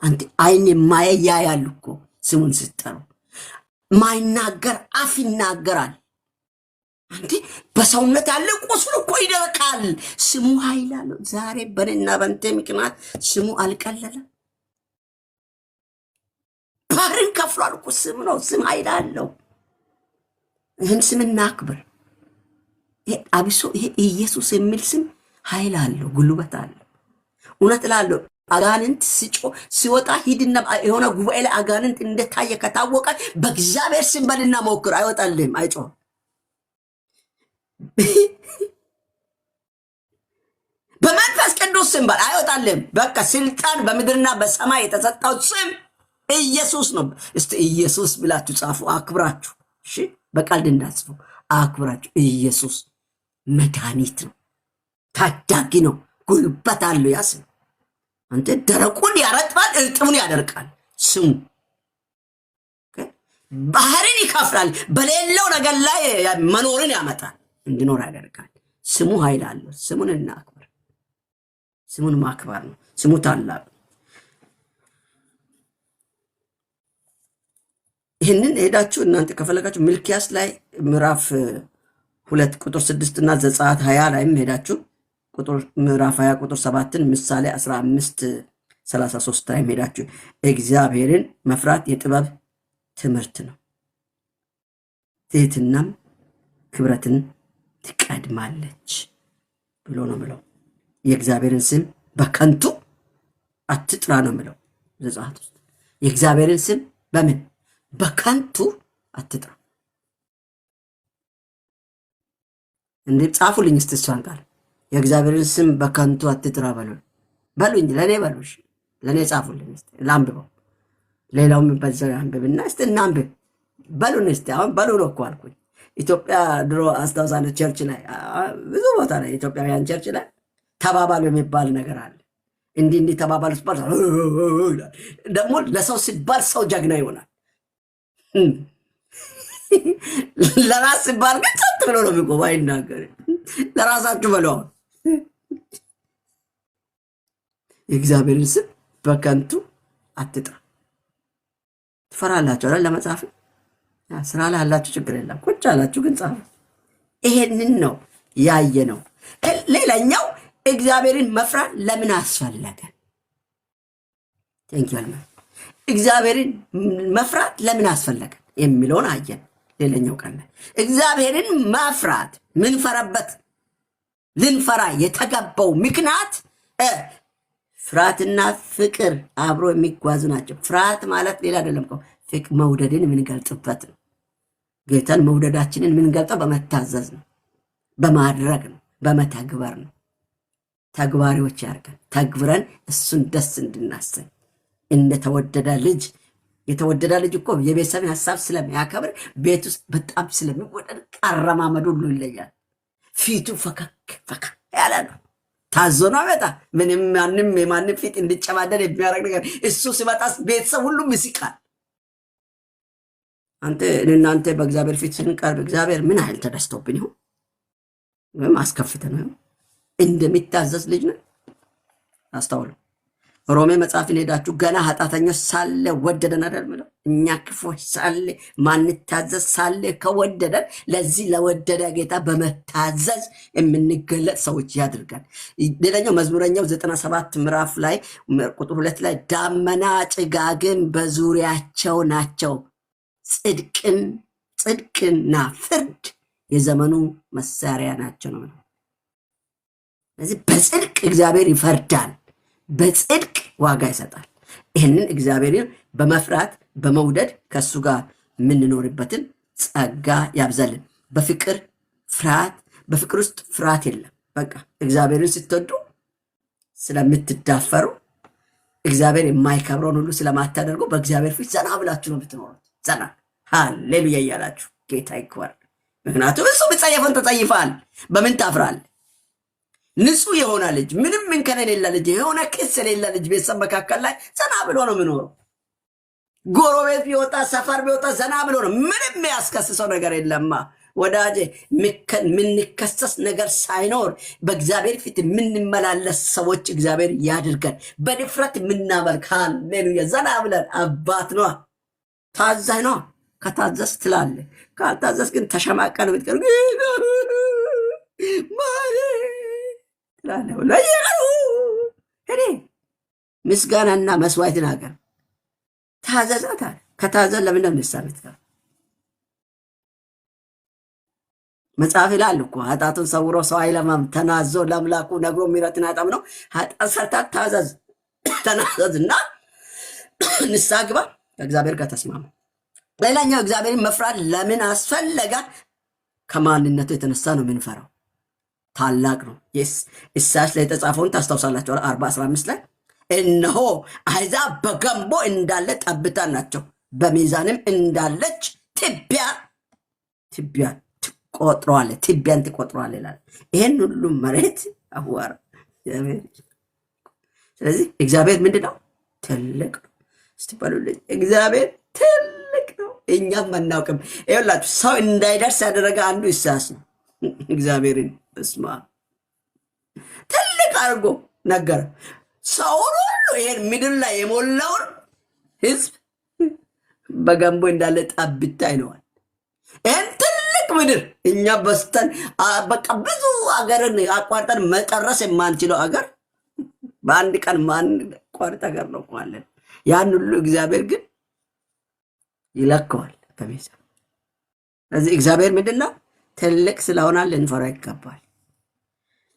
አንተ አይን ማየያ ያሉ እኮ ስሙን ሲጠሩ ማይናገር አፍ ይናገራል። አንተ በሰውነት ያለ ቁስሉ እኮ ይደርቃል። ስሙ ኃይል አለው። ዛሬ በእኔና በአንተ ምክንያት ስሙ አልቀለለም። ባህርን ከፍሏል እኮ ስም ነው። ስም ኃይል አለው። ይህን ስም እናክብር። አብሶ ይሄ ኢየሱስ የሚል ስም ኃይል አለው፣ ጉልበት አለው። እውነት ላለው አጋንንት ሲወጣ ሂድና የሆነ ጉባኤ ላይ አጋንንት እንደታየ ከታወቀ በእግዚአብሔር ስም በልና ሞክር። አይወጣልህም፣ አይጮህም። በመንፈስ ቅዱስ ስም በል፣ አይወጣልህም። በቃ ስልጣን በምድርና በሰማይ የተሰጠው ስም ኢየሱስ ነው። እስቲ ኢየሱስ ብላችሁ ጻፉ፣ አክብራችሁ። እሺ፣ በቀልድ እንዳትጽፉ፣ አክብራችሁ። ኢየሱስ መድኃኒት ነው፣ ታዳጊ ነው፣ ጉልበት አለው። ያ ስም አንተ ደረቁን ያረጥባል፣ እርጥቡን ያደርቃል። ስሙ ባህርን ይከፍላል፣ በሌለው ነገር ላይ መኖርን ያመጣል፣ እንዲኖር ያደርጋል። ስሙ ኃይል አለው። ስሙን እናክብር። ስሙን ማክበር ነው። ስሙ ታላቅ። ይህንን ሄዳችሁ እናንተ ከፈለጋችሁ ሚልክያስ ላይ ምዕራፍ 2 ቁጥር 6 እና ዘጸአት 20 ላይም ሄዳችሁ ምዕራፍ 20 ቁጥር 7ን ምሳሌ 15:33 ላይም ሄዳችሁ እግዚአብሔርን መፍራት የጥበብ ትምህርት ነው፣ ትህትናም ክብረትን ትቀድማለች ብሎ ነው ምለው። የእግዚአብሔርን ስም በከንቱ አትጥራ ነው ምለው ዘጸአት ውስጥ። የእግዚአብሔርን ስም በምን በከንቱ አትጥራ። እንዴ ጻፉልኝ እስቲ እሷን ቃል የእግዚአብሔርን ስም በከንቱ አትጥራ በሉኝ። ለእኔ በሉሽ፣ ለእኔ ጻፉልኝ እስቲ ላንብበው። ሌላውም በዛው አንብብና እስቲ እናንብብ በሉን እስቲ። አሁን በሉ ነው እኮ አልኩኝ። ኢትዮጵያ ድሮ አስታውሳለሁ፣ ቸርች ላይ ብዙ ቦታ ላይ ኢትዮጵያውያን ቸርች ላይ ተባባሉ የሚባል ነገር አለ። እንዲህ ተባባሉ ሲባል ደግሞ ለሰው ሲባል ሰው ጀግና ይሆናል። ለራስ ሲባል ግን ጸጥ ብሎ ነው የሚቆም፣ አይናገርም። ለራሳችሁ በለው። የእግዚአብሔርን ስም በከንቱ አትጥራ። ትፈራላችሁ አይደል? ለመጻፍ ስራ ላይ ያላችሁ ችግር የለም፣ ቁጭ አላችሁ ግን ጻፉ። ይሄንን ነው ያየ ነው። ሌላኛው እግዚአብሔርን መፍራት ለምን አስፈለገ? እግዚአብሔርን መፍራት ለምን አስፈለገ የሚለውን አየን። ሌላኛው ቀን ላይ እግዚአብሔርን መፍራት ምንፈራበት ልንፈራ የተገባው ምክንያት ፍርሃትና ፍቅር አብሮ የሚጓዙ ናቸው። ፍርሃት ማለት ሌላ አይደለም እኮ መውደድን የምንገልጽበት ነው። ጌታን መውደዳችንን የምንገልጸው በመታዘዝ ነው፣ በማድረግ ነው፣ በመተግበር ነው። ተግባሪዎች ያርገን፣ ተግብረን እሱን ደስ እንድናሰኝ እንደተወደደ ልጅ። የተወደደ ልጅ እኮ የቤተሰብን ሀሳብ ስለሚያከብር ቤት ውስጥ በጣም ስለሚወደድ አረማመዱ ሁሉ ይለያል። ፊቱ ፈካ ያለ ነው። ታዞ ነው በጣ ምንም ማንም የማንም ፊት እንዲጨማደድ የሚያደርግ ነገር እሱ ሲመጣ ቤተሰብ ሁሉም ይስቃል። እናንተ በእግዚአብሔር ፊት ስንቀርብ እግዚአብሔር ምን ያህል ተደስቶብን ይሁን ወይም አስከፍተን ነው እንደሚታዘዝ ልጅ ነው። አስተውሉ። ሮሜ መጽሐፍን ሄዳችሁ ገና ኃጢአተኞች ሳለ ወደደን አይደል የሚለው? እኛ ክፎች ሳለ ማንታዘዝ ሳለ ከወደደን ለዚህ ለወደደ ጌታ በመታዘዝ የምንገለጥ ሰዎች ያድርጋል። ሌላኛው መዝሙረኛው 97 ምዕራፍ ላይ ቁጥር 2 ላይ ዳመና ጭጋግን በዙሪያቸው ናቸው፣ ጽድቅና ፍርድ የዘመኑ መሳሪያ ናቸው ነው። ስለዚህ በጽድቅ እግዚአብሔር ይፈርዳል፣ በጽድቅ ዋጋ ይሰጣል። ይህንን እግዚአብሔርን በመፍራት በመውደድ ከእሱ ጋር የምንኖርበትን ጸጋ ያብዛልን። በፍቅር ውስጥ ፍርሃት የለም። በቃ እግዚአብሔርን ስትወዱ ስለምትዳፈሩ እግዚአብሔር የማይከብረውን ሁሉ ስለማታደርጉ በእግዚአብሔር ፊት ዘና ብላችሁ ነው የምትኖሩት። ዘና ሃሌሉያ እያላችሁ ጌታ ይክበር። ምክንያቱም እሱ ብጸየፈን ተጸይፋል። በምን ታፍራል? ንጹህ የሆነ ልጅ፣ ምንም እንከን የሌለ ልጅ፣ የሆነ ክስ የሌለ ልጅ ቤተሰብ መካከል ላይ ዘና ብሎ ነው የምኖረው። ጎረቤት ቢወጣ ሰፈር ቢወጣ ዘና ብሎ ነው። ምንም ያስከስሰው ነገር የለማ ወዳጄ። የምንከሰስ ነገር ሳይኖር በእግዚአብሔር ፊት የምንመላለስ ሰዎች እግዚአብሔር ያድርገን። በድፍረት የምናመልክ ሃሌሉያ። ዘና ብለን አባት ነዋ፣ ታዛኝ ነዋ። ከታዘዝ ትላለ፣ ካልታዘዝ ግን ተሸማቀል ብትቀር ለየቀኑ እኔ ምስጋናና መስዋዕትን አገር ታዘዛታል። ከታዘዝ ለምንድነው ንሳምት መጽሐፍ ይላል እኮ ኃጢአቱን ሰውሮ ሰው አይለማም፣ ተናዞ ለአምላኩ ነግሮ ምሕረትን አያጣም ነው። ኃጢአት ሰርታ ታዘዝ፣ ተናዘዝና ንስሐ ግባ፣ ከእግዚአብሔር ጋር ተስማማ። ሌላኛው እግዚአብሔርን መፍራት ለምን አስፈለገ? ከማንነቱ የተነሳ ነው የምንፈራው። ታላቅ ነው። ኢሳይያስ ላይ የተጻፈውን ታስታውሳላችሁ። 40:15 ላይ እነሆ አሕዛብ በገንቦ እንዳለ ጠብታ ናቸው፣ በሚዛንም እንዳለች ትቢያን ትቆጥረዋል ይላል። ይሄን ሁሉ መሬት አዋራ። ስለዚህ እግዚአብሔር ምንድን ነው? ትልቅ ነው። እስቲ በሉልኝ፣ እግዚአብሔር ትልቅ ነው። እኛም አናውቅም። ይኸውላችሁ ሰው እንዳይደርስ ያደረገ አንዱ ኢሳይያስ ነው። እግዚአብሔርን እስማ ትልቅ አድርጎ ነገረ። ሰውን ሁሉ ይሄን ምድር ላይ የሞላውን ህዝብ በገንቦ እንዳለ ጠብታ ይለዋል። ይህን ትልቅ ምድር እኛ በስተን በቃ ብዙ አገርን አቋርጠን መጨረስ የማንችለው አገር በአንድ ቀን ማንቋርጥ አገር ነው አለን። ያን ሁሉ እግዚአብሔር ግን ይለከዋል በሚዛን። ስለዚህ እግዚአብሔር ምንድን ነው? ትልቅ ስለሆነ ልንፈራ ይገባል።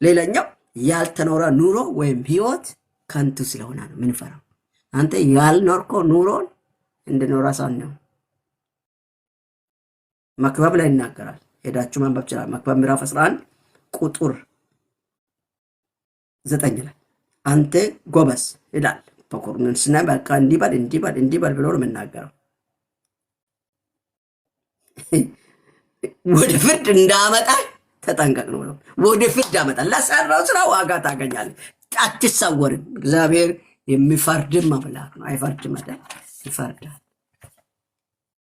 ሌላኛው ያልተኖረ ኑሮ ወይም ህይወት ከንቱ ስለሆነ ነው ምንፈራው። አንተ ያልኖርከው ኑሮን እንድኖር ሳንሆን መክብብ ላይ ይናገራል። ሄዳችሁ ማንበብ ይችላል። መክብብ ምዕራፍ 11 ቁጥር 9 ላይ አንተ ጎበዝ ይላል። በኮርንስና በቃ እንዲበል ብሎ ነው የምናገረው። ወደ ፍርድ እንዳመጣ ተጠንቀቅ ነው። ወደ ፍርድ አመጣ። ለሰራው ስራ ዋጋ ታገኛለህ። አትሰወርም። እግዚአብሔር የሚፈርድም አምላክ ነው። አይፈርድም አይደል? ይፈርዳል።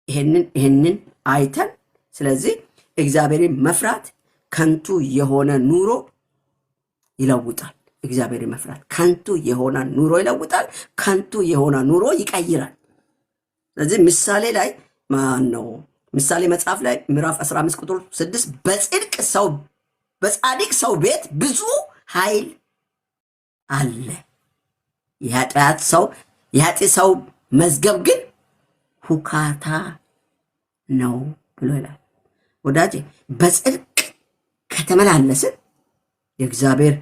ይሄንን አይተን ስለዚህ እግዚአብሔርን መፍራት ከንቱ የሆነ ኑሮ ይለውጣል። እግዚአብሔርን መፍራት ከንቱ የሆነ ኑሮ ይለውጣል። ከንቱ የሆነ ኑሮ ይቀይራል። ስለዚህ ምሳሌ ላይ ምሳሌ መጽሐፍ ላይ ምዕራፍ 15 ቁጥር 6 በጻድቅ ሰው ቤት ብዙ ኃይል አለ፣ የኃጢአት ሰው መዝገብ ግን ሁካታ ነው ብሎ ይላል። ወዳጄ በጽድቅ ከተመላለስን የእግዚአብሔር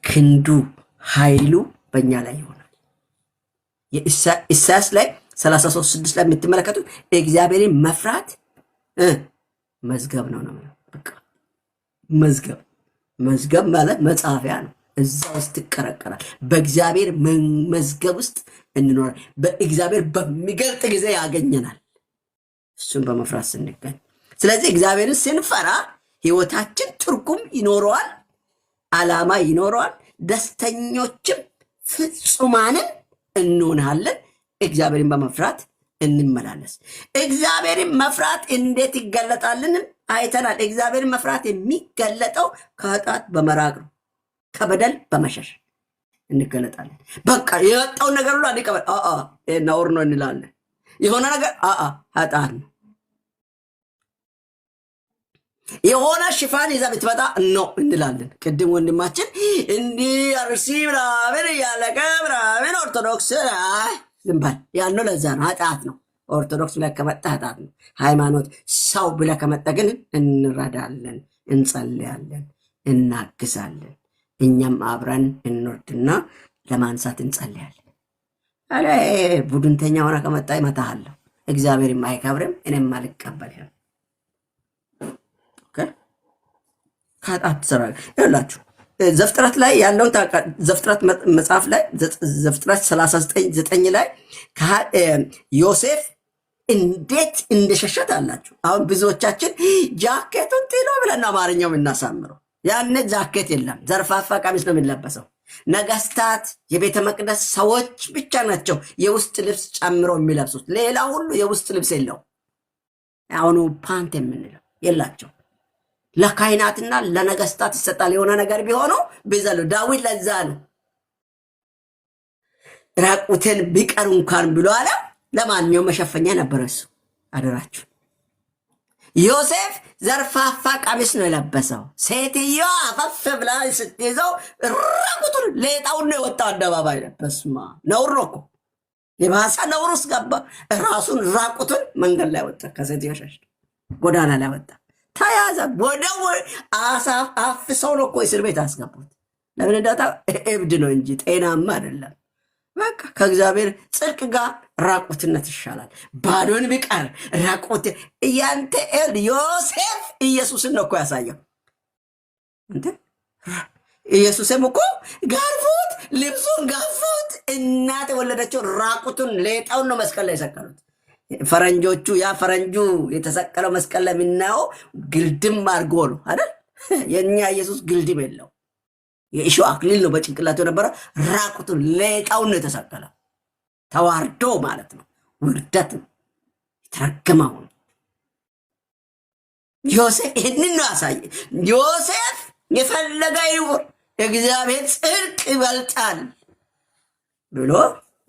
ክንዱ ኃይሉ በእኛ ላይ ይሆናል። የኢሳያስ ላይ 33:6 ላይ የምትመለከቱት እግዚአብሔርን መፍራት መዝገብ ነው። በቃ መዝገብ ማለት መጻፊያ ነው። እዛ ውስጥ ይቀረቀራል። በእግዚአብሔር መዝገብ ውስጥ እንኖራል። በእግዚአብሔር በሚገልጥ ጊዜ ያገኘናል፣ እሱን በመፍራት ስንገኝ። ስለዚህ እግዚአብሔርን ስንፈራ ህይወታችን ትርጉም ይኖረዋል፣ ዓላማ ይኖረዋል፣ ደስተኞችም ፍጹማንን እንሆናለን። እግዚአብሔርን በመፍራት እንመላለስ። እግዚአብሔርን መፍራት እንዴት ይገለጣልንም አይተናል። እግዚአብሔርን መፍራት የሚገለጠው ከኃጢአት በመራቅ ነው፣ ከበደል በመሸሽ እንገለጣለን። በቃ የወጣውን ነገር ሁሉ አንቀበል። ነውር ነው እንላለን። የሆነ ነገር ኃጢአት ነው። የሆነ ሽፋን ይዛ ብትመጣ ነው እንላለን። ቅድም ወንድማችን እንዲህ አርሲ ምናምን እያለቀ ምናምን ኦርቶዶክስ ዝም በል ያልነው ለዛ ነው። ኃጢአት ነው። ኦርቶዶክስ ብለህ ከመጣ ኃጢአት ነው። ሃይማኖት ሰው ብለህ ከመጣ ግን እንረዳለን፣ እንጸልያለን፣ እናግዛለን። እኛም አብረን እንወርድና ለማንሳት እንጸልያለን። አለ ቡድንተኛ ሆነ ከመጣ ይመታሃለሁ። እግዚአብሔር የማይከብርም እኔም አልቀበልም። ከኃጢአት ሰራ ይላችሁ ዘፍጥረት ላይ ያለውን ዘፍጥረት መጽሐፍ ላይ ዘፍጥረት 39:9 ላይ ዮሴፍ እንዴት እንደሸሸት አላችሁ። አሁን ብዙዎቻችን ጃኬቱን ጥሎ ብለን አማርኛው የምናሳምረው ያኔ ጃኬት የለም፣ ዘርፋፋ ቀሚስ ነው የሚለበሰው። ነገስታት፣ የቤተ መቅደስ ሰዎች ብቻ ናቸው የውስጥ ልብስ ጨምሮ የሚለብሱት። ሌላ ሁሉ የውስጥ ልብስ የለው። አሁኑ ፓንት የምንለው የላቸው። ለካህናትና ለነገስታት ይሰጣል። የሆነ ነገር ቢሆነው ቢዘሉ ዳዊት ለዛ ነው ራቁትን ቢቀር እንኳን ብሎ አለ። ለማንኛውም መሸፈኛ ነበረ እሱ። አደራችሁ ዮሴፍ ዘርፋፋ ቀሚስ ነው የለበሰው። ሴትዮዋ አፈፍ ብላ ስትይዘው ራቁቱን ሌጣውን ነው የወጣው አደባባይ ላይ። በስመ አብ ነውር ነው እኮ። የባሰ ነውር ውስጥ ገባ። ራሱን ራቁቱን መንገድ ላይ ወጣ። ከሴትዮ ሸሽ ጎዳና ላይ ወጣ። ተያዘ። ወደው አፍሰው ነው እኮ እስር ቤት አስገቡት። ለምን እንዳታ እብድ ነው እንጂ ጤናማ አይደለም። በቃ ከእግዚአብሔር ጽድቅ ጋር ራቁትነት ይሻላል። ባዶን ቢቀር ራቁት እያንተ ዮሴፍ ኢየሱስን ነው እኮ ያሳየው። እንዴ ኢየሱስም እኮ ጋርፉት፣ ልብሱን ጋፉት። እናት የወለደችው ራቁቱን ሌጣውን ነው መስቀል ላይ የሰቀሉት ፈረንጆቹ። ያ ፈረንጁ የተሰቀለው መስቀል ላይ የምናየው ግልድም አድርጎ ነው አይደል? የእኛ ኢየሱስ ግልድም የለው። የእሾህ አክሊል ነው በጭንቅላቱ የነበረ። ራቁቱን ሌጣውን ነው የተሰቀለው። ተዋርዶ ማለት ነው። ውርደት ነው። የተረገመው ዮሴፍ ይህንን ነው ያሳየ። ዮሴፍ የፈለገ ይሁን የእግዚአብሔር ጽድቅ ይበልጣል ብሎ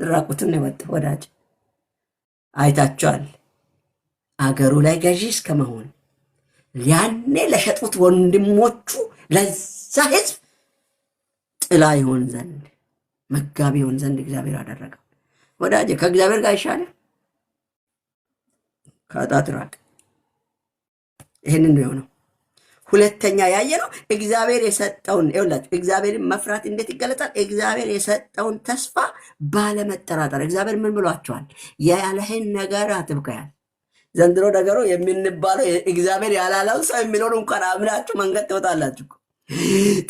ራቁቱን ነው የወጣው። ወዳጅ አይታችኋል። አገሩ ላይ ገዢ እስከመሆን ያኔ ለሸጡት ወንድሞቹ ለዛ ህዝብ ጥላ ይሆን ዘንድ መጋቢ ይሆን ዘንድ እግዚአብሔር አደረገው። ወዳጄ ከእግዚአብሔር ጋር ይሻላል። ከኃጢአት ራቅ። ይህንን ነው የሆነው። ሁለተኛ ያየነው እግዚአብሔር የሰጠውን ይኸውላችሁ፣ እግዚአብሔርን መፍራት እንዴት ይገለጣል? እግዚአብሔር የሰጠውን ተስፋ ባለመጠራጠር። እግዚአብሔር ምን ብሏቸዋል? ያለህን ነገር አትብቀያል። ዘንድሮ ነገሩ የምንባለው እግዚአብሔር ያላለው ሰው የሚለውን እንኳን አምናችሁ መንገድ ትወጣላችሁ።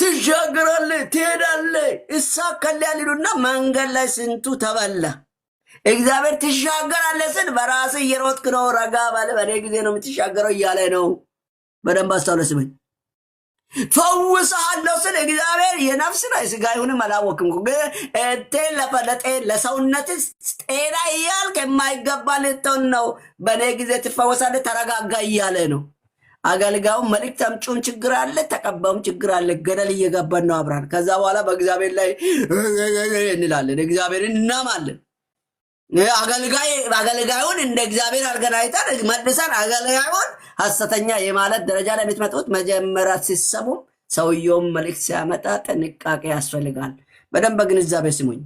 ትሻገራለህ፣ ትሄዳለህ፣ ይሳካልሃል ይሉና መንገድ ላይ ስንቱ ተበላ። እግዚአብሔር ትሻገራለህ ስል በራስህ እየሮጥክ ነው። ረጋ ባለ በኔ ጊዜ ነው የምትሻገረው እያለ ነው። በደንብ አስተውለ ስመኝ። ፈውስሃለሁ ስል እግዚአብሔር የነፍስ ነው የስጋ ይሁንም አላወቅም። ለሰውነት ጤና እያልክ የማይገባ ልትሆን ነው። በእኔ ጊዜ ትፈወሳለህ፣ ተረጋጋ እያለ ነው። አገልጋዩም መልእክት አምጪውን ችግር አለ፣ ተቀባዩም ችግር አለ። ገደል እየገባን ነው አብራን። ከዛ በኋላ በእግዚአብሔር ላይ እንላለን፣ እግዚአብሔርን እናማለን። አገልጋዩን እንደ እግዚአብሔር አድርገን አይተን መልሰን አገልጋዩን ሐሰተኛ የማለት ደረጃ ላይ የምትመጡት መጀመሪያ ሲሰሙ ሰውየውም መልእክት ሲያመጣ ጥንቃቄ ያስፈልጋል። በደንብ በግንዛቤ ስሙኝ።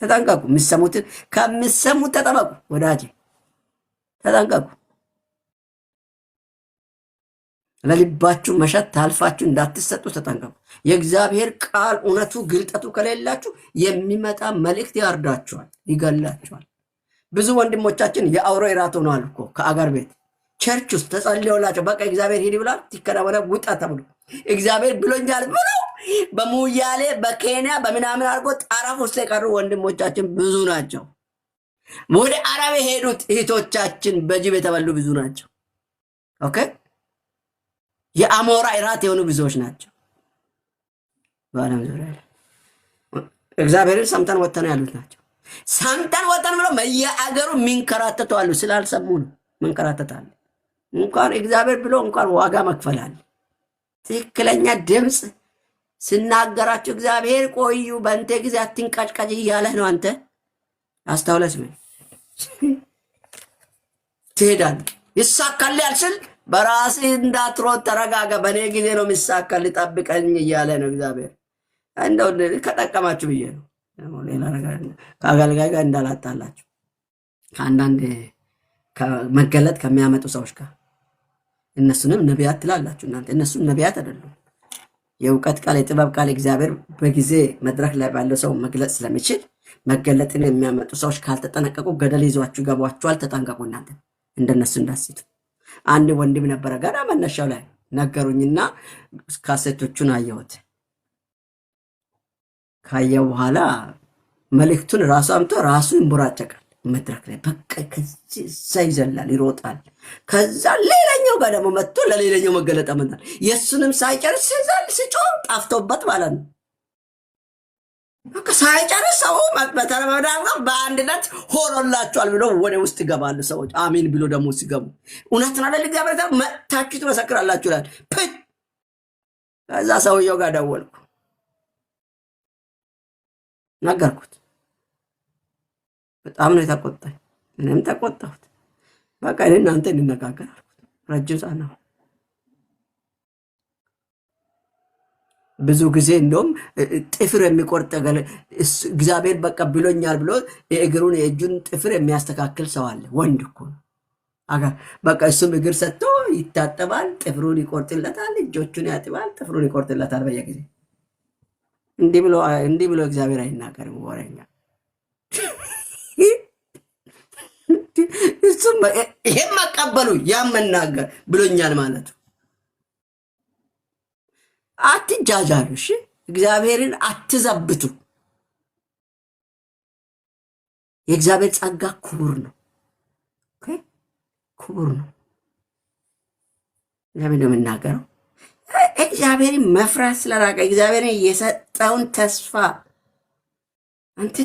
ተጠንቀቁ። የሚሰሙትን ከሚሰሙት ተጠበቁ። ወዳጄ ተጠንቀቁ። ለልባችሁ መሸት ታልፋችሁ እንዳትሰጡ ተጠንቀቁ። የእግዚአብሔር ቃል እውነቱ ግልጠቱ ከሌላችሁ የሚመጣ መልእክት ያርዳችኋል፣ ይገላችኋል። ብዙ ወንድሞቻችን የአውሬ ራት ሆነዋል እኮ ከአገር ቤት ቸርች ውስጥ ተጸልዮላቸው በቃ እግዚአብሔር ሂድ ብሏል፣ ትከናወነ ውጣ ተብሎ እግዚአብሔር ብሎኛል ብለው በሙያሌ በኬንያ በምናምን አድርጎ ጠረፍ ውስጥ የቀሩ ወንድሞቻችን ብዙ ናቸው። ወደ አረብ የሄዱት እህቶቻችን በጅብ የተበሉ ብዙ ናቸው። ኦኬ የአሞራ እራት የሆኑ ብዙዎች ናቸው በዓለም ዙሪያ። እግዚአብሔርን ሰምተን ወተን ያሉት ናቸው። ሰምተን ወተን ብለው በየአገሩ የሚንከራተቱ አሉ። ስላልሰሙ ነው መንከራተታል። እንኳን እግዚአብሔር ብሎ እንኳን ዋጋ መክፈል አለ። ትክክለኛ ድምፅ ስናገራቸው እግዚአብሔር ቆዩ በእንተ ጊዜ አትንቀጭቀጭ እያለህ ነው። አንተ አስተውለስ ምን ትሄዳለህ? ይሳካልሃል ስል በራስህ እንዳትሮጥ ተረጋጋ። በእኔ ጊዜ ነው የሚሳካል፣ ጠብቀኝ እያለ ነው እግዚአብሔር። እንደው ከጠቀማችሁ ብዬ ነው። ሌላ ነገር ከአገልጋይ ጋር እንዳላጣላችሁ ከአንዳንድ መገለጥ ከሚያመጡ ሰዎች ጋር። እነሱንም ነቢያት ትላላችሁ እናንተ። እነሱም ነቢያት አይደሉም። የእውቀት ቃል የጥበብ ቃል እግዚአብሔር በጊዜ መድረክ ላይ ባለው ሰው መግለጽ ስለሚችል መገለጥን የሚያመጡ ሰዎች ካልተጠነቀቁ ገደል ይዟችሁ ገቧችኋል። ተጠንቀቁ እናንተ እንደነሱ እንዳስቱ። አንድ ወንድም ነበረ ገና መነሻው ላይ ነገሩኝና ካሴቶቹን አየሁት። ካየው በኋላ መልእክቱን ራሱ አምቶ ራሱ ይንቦራጨቃል መድረክ ላይ በቃ ከዛ ይዘላል ይሮጣል። ከዛ ሌላኛው ጋር ደግሞ መጥቶ ለሌላኛው መገለጥ አመጣል። የሱንም ሳይጨርስ ይዛል ሲጮ ጣፍቶበት ማለት ነው። በቃ ሳይጨርስ ሰው በተረመዳም በአንድነት ሆኖላቸዋል ብሎ ወደ ውስጥ ይገባሉ ሰዎች። አሜን ብሎ ደግሞ ሲገቡ እውነት ነው ለእግዚአብሔር መታችሁ ትመሰክራላችሁ ይላል። ከዛ ሰውየው ጋር ደወልኩ ነገርኩት። በጣም ነው የተቆጣኝ። እኔም ተቆጣሁት። በቃ እኔ እናንተ እንነጋገር አልኩት። ረጅም ሰዓት ነው። ብዙ ጊዜ እንደውም ጥፍር የሚቆርጥ እግዚአብሔር በቃ ብሎኛል ብሎ የእግሩን የእጁን ጥፍር የሚያስተካክል ሰው አለ። ወንድ እኮ ነው። በቃ እሱም እግር ሰጥቶ ይታጠባል፣ ጥፍሩን ይቆርጥለታል፣ እጆቹን ያጥባል፣ ጥፍሩን ይቆርጥለታል በየጊዜ። እንዲህ ብሎ እግዚአብሔር አይናገርም ወሬኛ። እሱም ይሄን መቀበሉ ያም መናገር ብሎኛል ማለቱ። አትጃጃሉ፣ እሺ? እግዚአብሔርን አትዘብቱ። የእግዚአብሔር ጸጋ ክቡር ነው። ኦኬ ክቡር ነው። ለምን ነው የምናገረው? እግዚአብሔርን መፍራት ስለራቀ እግዚአብሔርን የሰጠውን ተስፋ አንተ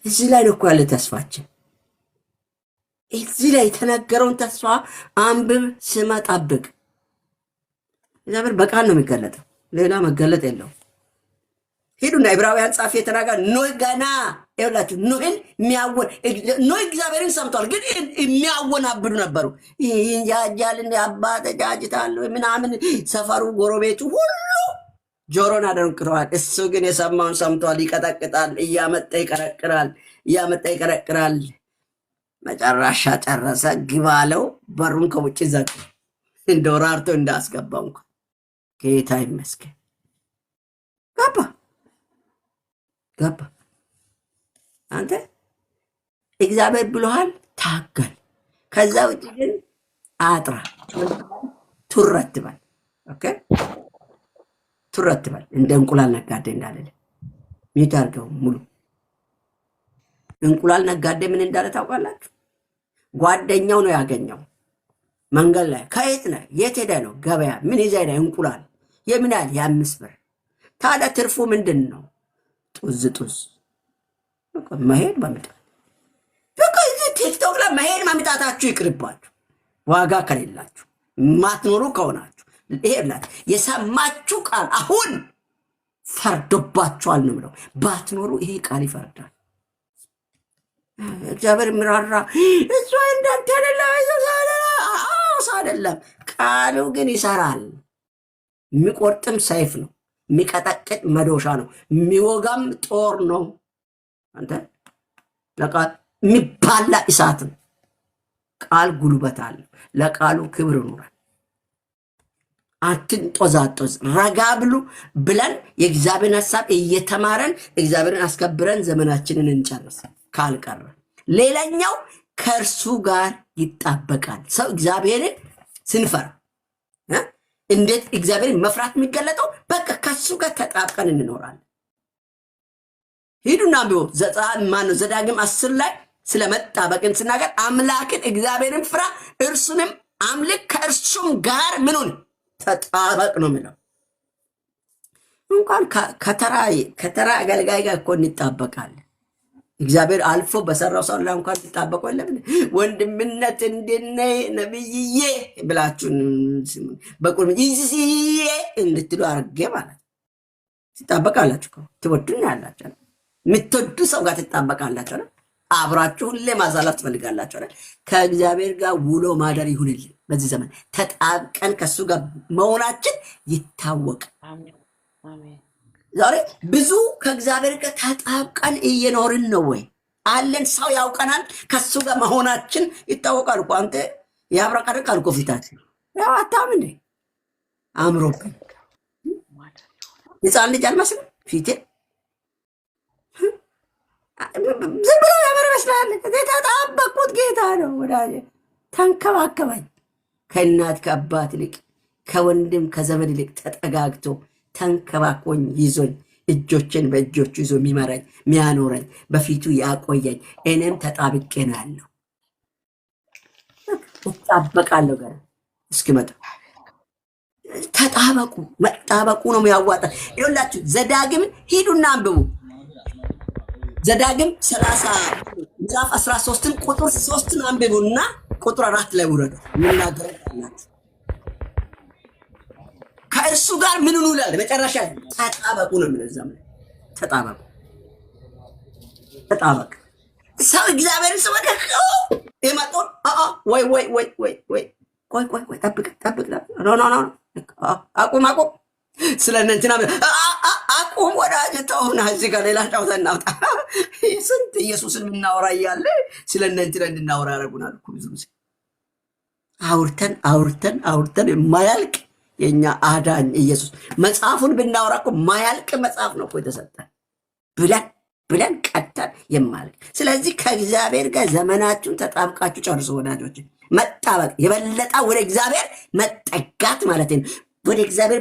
እዚህ ላይ ነው እኮ ያለ ተስፋችን። እዚህ ላይ የተነገረውን ተስፋ አንብብ፣ ስማ፣ ጠብቅ። እግዚአብሔር በቃል ነው የሚገለጠው፣ ሌላ መገለጥ የለው። ሂዱና ዕብራውያን ጻፊ የተናገረ ኖህ ገና ይኸውላችሁ ኖህን ኖህ እግዚአብሔርን ሰምቷል፣ ግን የሚያወናብዱ ነበሩ። ያጃልን አባተ ጃጅታሉ ምናምን ሰፈሩ ጎረቤቱ ሁሉ ጆሮን አደንቅረዋል። እሱ ግን የሰማውን ሰምቷል። ይቀጠቅጣል፣ እያመጣ ይቀረቅራል፣ እያመጣ ይቀረቅራል። መጨረሻ ጨረሰ። ግባለው በሩን ከውጭ ዘጋ። እንደወራርቶ እንዳስገባው እንኳን ጌታ ይመስገን ገባ ገባ። አንተ እግዚአብሔር ብሎሃል፣ ታገል። ከዛ ውጭ ግን አጥራ ቱረትበል። ኦኬ ቱረትበል። እንደ እንቁላል ነጋዴ እንዳለለ ሚታርገው ሙሉ እንቁላል ነጋዴ ምን እንዳለ ታውቃላችሁ? ጓደኛው ነው ያገኘው መንገድ ላይ። ከየት ነህ? የት ሄደህ ነው? ገበያ። ምን ይዘህ ሄደህ? እንቁላል። የምን ያህል? የ5 ብር። ታዲያ ትርፉ ምንድን ነው? ጡዝ ጡዝ መሄድ ማምጣት። በቃ እዚህ ቲክቶክ ላይ መሄድ ማምጣታችሁ ይቅርባችሁ። ዋጋ ከሌላችሁ ማትኖሩ ከሆናችሁ ይሄ የሰማችሁ ቃል አሁን ፈርዶባችኋል ነው የምለው። ባትኖሩ ይሄ ቃል ይፈርዳል። እግዚአብሔር ምራራ እሱ እንዳንተ አይደለም። ቃሉ ግን ይሰራል። የሚቆርጥም ሰይፍ ነው፣ የሚቀጠቅጥ መዶሻ ነው፣ የሚወጋም ጦር ነው። አንተ ለቃል የሚባላ እሳት ነው። ቃል ጉልበት አለ። ለቃሉ ክብር ኑረን አትንጦዛጦዝ። ረጋ ብሉ ብለን የእግዚአብሔርን ሐሳብ እየተማረን እግዚአብሔርን አስከብረን ዘመናችንን እንጨርስ። ካልቀረ ሌላኛው ከእርሱ ጋር ይጣበቃል። ሰው እግዚአብሔርን ስንፈራ እንዴት እግዚአብሔርን መፍራት የሚገለጠው በቃ ከሱ ጋር ተጣብቀን እንኖራለን። ሂዱና ቢሆ ዘዳግም 10 ላይ ስለመጣበቅን ስናገር አምላክን እግዚአብሔርን ፍራ፣ እርሱንም አምልክ፣ ከእርሱም ጋር ምኑን ተጣበቅ ነው የሚለው። እንኳን ከተራ አገልጋይ ጋር እኮ እንጣበቃለን። እግዚአብሔር አልፎ በሰራው ሰው ላይ እንኳን ትጣበቁ የለም። ወንድምነት እንደነ ነብይዬ ብላችሁን በቁም ይዝዬ እንድትሉ አርጌ ማለት ትጣበቃላችሁ እኮ። ትወዱኝ ያላችሁ የምትወዱ ሰው ጋር ትጣበቃላችሁ። አብራችሁ ሁሌ ማዛላት ትፈልጋላችሁ። ከእግዚአብሔር ጋር ውሎ ማደር ይሁንልን። በዚህ ዘመን ተጣብቀን ከሱ ጋር መሆናችን ይታወቅ። ዛሬ ብዙ ከእግዚአብሔር ጋር ተጣብቀን እየኖርን ነው ወይ አለን? ሰው ያውቀናል። ከሱ ጋር መሆናችን ይታወቃል እኮ። አንተ ያብረቀርቃል እኮ ፊታችን። ያው አታም እንዴ አምሮብኝ ሕፃን ልጅ አልመስልም ፊቴ ዝም ብሎ ያምር ይመስላል። የተጣበቅኩት ጌታ ነው ወዳጄ። ተንከባከበኝ። ከእናት ከአባት ይልቅ ከወንድም ከዘመድ ይልቅ ተጠጋግቶ ተንከባክቦኝ ይዞኝ እጆችን በእጆቹ ይዞ የሚመራኝ የሚያኖረኝ በፊቱ ያቆየኝ እኔም ተጣብቄ ነው ያለው። እጣበቃለሁ ገና እስኪመጣ። ተጣበቁ። መጣበቁ ነው የሚያዋጣ። ይኸውላችሁ ዘዳግምን ሂዱና አንብቡ። ዘዳግም 30 ምዕራፍ 13 ቁጥር 3 አንብቡና ቁጥር 4 ላይ ውረዱ። ምናገርላችሁ ከእርሱ ጋር ምን ነው ይላል መጨረሻ ተጣበቁ ነው የሚለው። ተጣበቁ ተጣበቅ። ሰው እግዚአብሔርን ሰው የማጦን ወይ ወይ ወይ ወይ ወይ ቆይ ጠብቅ ኖ አቁም ስለነንትና አቁም ወዳጅ ተውና እዚህ ጋር ሌላ ጫውታ እናውጣ። ስንት ኢየሱስን የምናወራ እያለ ስለነንትና እንድናወራ ያደርጉናል እኮ ብዙ ጊዜ። አውርተን የማያልቅ የኛ አዳኝ ኢየሱስ መጽሐፉን ብናወራ እኮ ማያልቅ መጽሐፍ ነው እኮ የተሰጠን ብለን ቀጥተን የማያልቅ። ስለዚህ ከእግዚአብሔር ጋር ዘመናችሁን ተጣብቃችሁ ጨርሱ ወዳጆች። መጣበቅ የበለጠ ወደ እግዚአብሔር መጠጋት ማለት ነው። ወደ እግዚአብሔር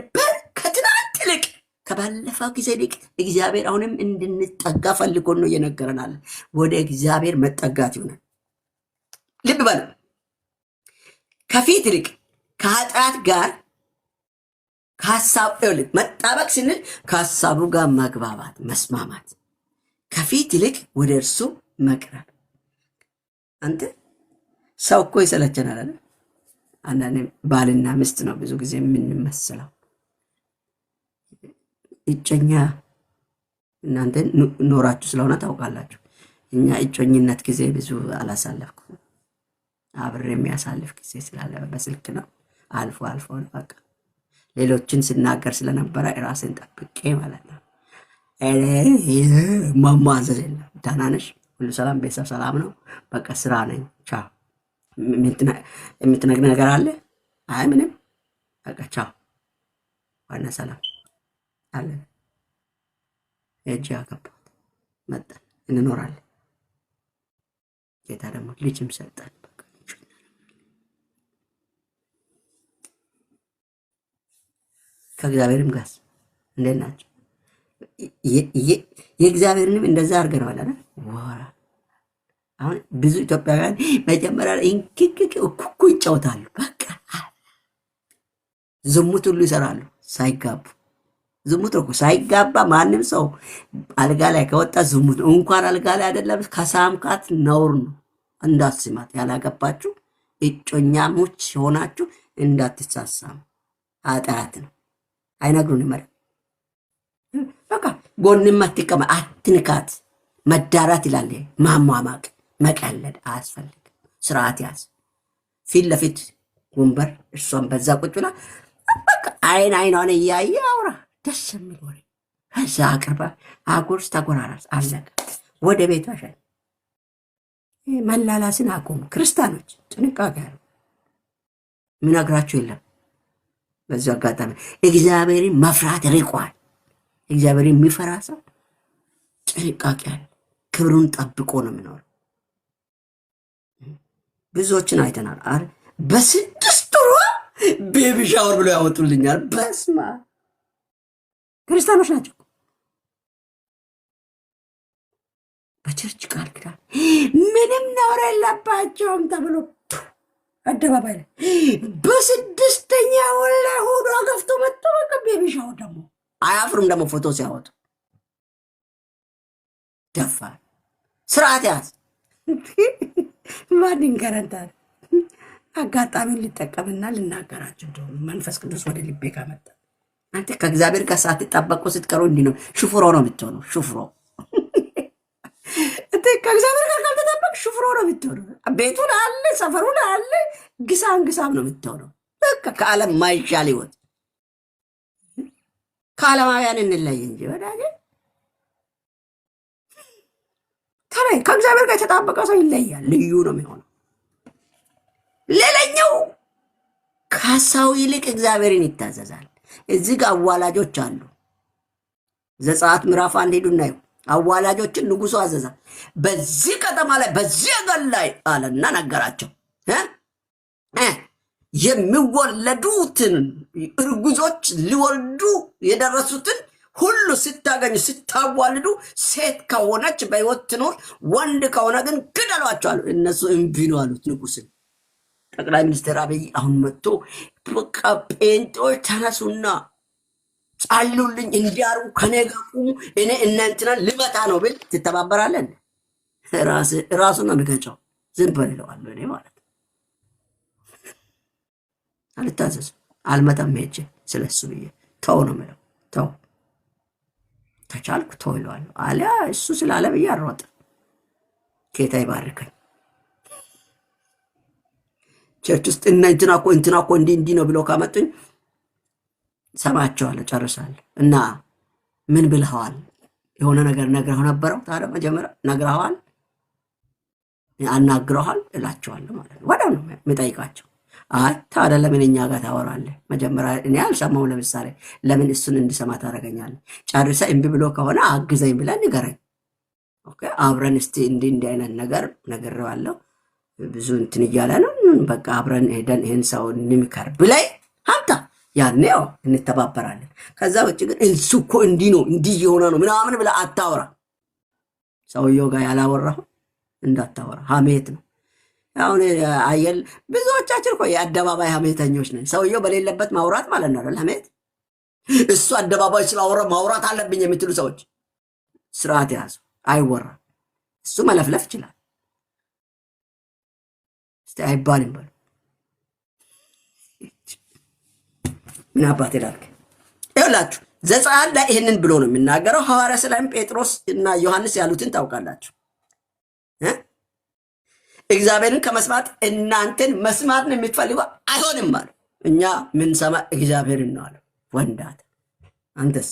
ከትናንት ይልቅ ከባለፈው ጊዜ ይልቅ እግዚአብሔር አሁንም እንድንጠጋ ፈልጎ ነው እየነገረናል። ወደ እግዚአብሔር መጠጋት ይሆናል። ልብ በሉ። ከፊት ይልቅ ከኃጢአት ጋር ከሀሳብ ይልቅ መጣበቅ ስንል ከሀሳቡ ጋር መግባባት መስማማት፣ ከፊት ይልቅ ወደ እርሱ መቅረብ። አንተ ሰው እኮ ይሰለቸናል አይደል? አንዳንዴ ባልና ሚስት ነው ብዙ ጊዜ የምንመስለው። እጮኛ እናንተ ኖራችሁ ስለሆነ ታውቃላችሁ። እኛ እጮኝነት ጊዜ ብዙ አላሳለፍኩም። አብሬ የሚያሳልፍ ጊዜ ስላለ በስልክ ነው። አልፎ ነው በቃ። ሌሎችን ስናገር ስለነበረ ራስን ጠብቄ ማለት ነው። ማማዘዝ የለም። ደህና ነሽ ሁሉ ሰላም፣ ቤተሰብ ሰላም ነው። በቃ ስራ ነኝ። ቻው። የምትነግር ነገር አለ? አይ ምንም። በቃ ቻው። ዋና ሰላም አለ። እጅ ያገባት መጠን እንኖራለን። ጌታ ደግሞ ልጅም ሰጠን። ከእግዚአብሔርም ጋር እንዴት ናቸው? የእግዚአብሔርንም እንደዛ አድርገነዋል አይደል? ወራ አሁን ብዙ ኢትዮጵያውያን መጀመሪያ እንክክክ እኩኩ ይጫወታሉ። በቃ ዝሙት ሁሉ ይሰራሉ ሳይጋቡ። ዝሙት እኮ ሳይጋባ ማንም ሰው አልጋ ላይ ከወጣ ዝሙት ነው። እንኳን አልጋ ላይ አይደለም ከሳምካት ነውር ነው። እንዳትስማት። ያላገባችሁ እጮኛሞች ሆናችሁ እንዳትሳሳሙ ኃጢአት ነው። አይነግሩንም ማለት በቃ ጎንም አትቀማ፣ አትንካት። መዳራት ይላል። ማሟማቅ መቀለድ አያስፈልግም። ስርዓት ያዝ። ፊት ለፊት ወንበር እሷን በዛ ቁጭ ብላ በቃ አይኗን እያየ አውራ። ደስ የሚል ወሬ ከዛ አቅርባ አጉርስ ተጎራራስ። አለቀ። ወደ ቤቷ ሸኝ። መላላስን አቁሙ። ክርስቲያኖች ጥንቃቄ ያሉ ምነግራችሁ የለም። በዚህ አጋጣሚ እግዚአብሔርን መፍራት ርቋል። እግዚአብሔርን የሚፈራ ሰው ጥንቃቄ ያለ ክብሩን ጠብቆ ነው የሚኖረው። ብዙዎችን አይተናል። አረ በ6 ወር ቤቢ ሻወር ብሎ ያወጡልኛል። በስማ ክርስቲያኖች ናቸው። በቸርች ቃል ኪዳን ምንም ነውር የለባቸውም ተብሎ አደባባይ ላይ በ6ኛ ወር ላይ ሆዷ ገፍቶ መጥቶ በቃ ቤቢ ሻወር ደግሞ አያፍሩም። ደግሞ ፎቶ ሲያወጡ ደፋር። ስርዓት ያዝ። ማን ይንገረንታል? አጋጣሚውን ሊጠቀምና ልናገራችሁ መንፈስ ቅዱስ ወደ ልቤ ካመጣ አንተ ከእግዚአብሔር ጋር ሳትጣበቁ ስትቀሩ እንዲህ ነው። ሽፍሮ ነው የምትሆነው። ሽፍሮ ከእግዚአብሔር ጋር ካልተጣበቅ ሽፍሮ ነው የምትሆነው። ቤቱን አለ ሰፈሩን አለ ግሳም ነው የምትሆነው። በቃ ከዓለም ማይሻል ህይወት። ከዓለማውያን እንለይ እንጂ ወዳጄ። ታዲያ ከእግዚአብሔር ጋር የተጣበቀ ሰው ይለያል፣ ልዩ ነው የሚሆነው። ሌላኛው ከሰው ይልቅ እግዚአብሔርን ይታዘዛል። እዚህ ጋር አዋላጆች አሉ። ዘጸአት ምዕራፍ 1 ሄዱና አዋላጆችን ንጉሱ አዘዛ። በዚህ ከተማ ላይ በዚህ አገር ላይ አለና ነገራቸው። የሚወለዱትን እርጉዞች ሊወልዱ የደረሱትን ሁሉ ስታገኙ ስታዋልዱ፣ ሴት ከሆነች በሕይወት ትኖር፣ ወንድ ከሆነ ግን ግደሏቸዋል። እነሱ እምቢ ነው አሉት ንጉስን። ጠቅላይ ሚኒስትር አብይ አሁን መጥቶ በቃ ጴንጤዎች ተነሱና ጻሉልኝ እንዲያሩ ከኔ ጋር ቁሙ፣ እኔ እናንተን ልመታ ነው ብል ትተባበራለን? ራሱ ነው የሚገጨው። ዝም በል እለዋለሁ እኔ ማለት አልታዘዝም፣ አልመጣም። ሄጄ ስለሱ ብዬ ተው ነው የምለው። ተው ከቻልኩ ተው እለዋለሁ። አሊያ እሱ ስላለ ብዬ አልሮጥም። ጌታ ይባርከኝ። ቸርች ውስጥ እንትና እኮ እንዲህ ነው ብለው ካመጡኝ ሰማቸዋለሁ፣ ጨርሳለሁ። እና ምን ብለኸዋል? የሆነ ነገር ነግረው ነበረው። ታዲያ መጀመሪያ ነግረኸዋል፣ አናግረዋል እላቸዋለሁ ማለት ነው። ወዲያው ነው የምጠይቃቸው። አይ ታዲያ ለምን እኛ ጋር ታወራለህ? መጀመሪያ እኔ አልሰማሁም። ለምሳሌ ለምን እሱን እንድሰማ ታደርገኛለህ? ጨርሰ እምቢ ብሎ ከሆነ አግዘኝ ብለን ንገረኝ። ኦኬ አብረን እስቲ እንዲህ አይነት ነገር ነግሬዋለሁ፣ ብዙ እንትን እያለ ነው፣ በቃ አብረን ሄደን ይህን ሰው እንምከር ብላይ ሀምታ ያኔ እንተባበራለን። ከዛ ውጭ ግን እሱ እኮ እንዲህ ነው እንዲህ የሆነ ነው ምናምን ብለህ አታወራ። ሰውየው ጋር ያላወራሁ እንዳታወራ። ሀሜት ነው። አሁን አየል ብዙዎቻችን እኮ የአደባባይ ሀሜተኞች ነን። ሰውየው በሌለበት ማውራት ማለት ነው አይደል? ሀሜት። እሱ አደባባይ ስላወራ ማውራት አለብኝ የምትሉ ሰዎች ስርዓት ያዙ። አይወራም። እሱ መለፍለፍ ይችላል። እስቲ አይባልም በሉ። ምን አባት ይላል? ይኸውላችሁ ዘጸአት ላይ ይህንን ብሎ ነው የሚናገረው። ሐዋርያ ስላም ጴጥሮስ እና ዮሐንስ ያሉትን ታውቃላችሁ። እግዚአብሔርን ከመስማት እናንተን መስማት ነው የምትፈልገው? አይሆንም አሉ። እኛ ምን ሰማ እግዚአብሔርን ነው አለ። ወንዳት አንተስ?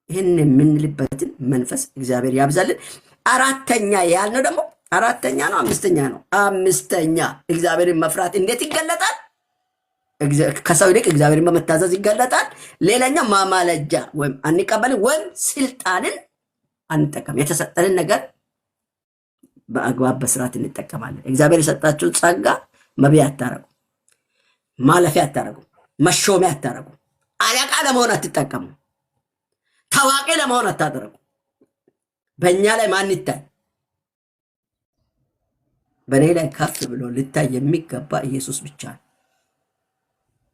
ይህን የምንልበትን መንፈስ እግዚአብሔር ያብዛልን። አራተኛ ያልነው ደግሞ አራተኛ ነው አምስተኛ ነው? አምስተኛ እግዚአብሔርን መፍራት እንዴት ይገለጣል? ከሰው ይልቅ እግዚአብሔርን በመታዘዝ ይገለጣል። ሌላኛው ማማለጃ ወይም አንቀበልን ወይም ስልጣንን አንጠቀም። የተሰጠንን ነገር በአግባብ በስርዓት እንጠቀማለን። እግዚአብሔር የሰጣችሁን ጸጋ መብያ አታረጉ፣ ማለፊያ አታረጉ፣ መሾሚያ አታረጉ። አለቃ ለመሆን አትጠቀሙ። ታዋቂ ለመሆን አታደረጉ። በእኛ ላይ ማን ይታይ? በእኔ ላይ ከፍ ብሎ ልታይ የሚገባ ኢየሱስ ብቻ ነው።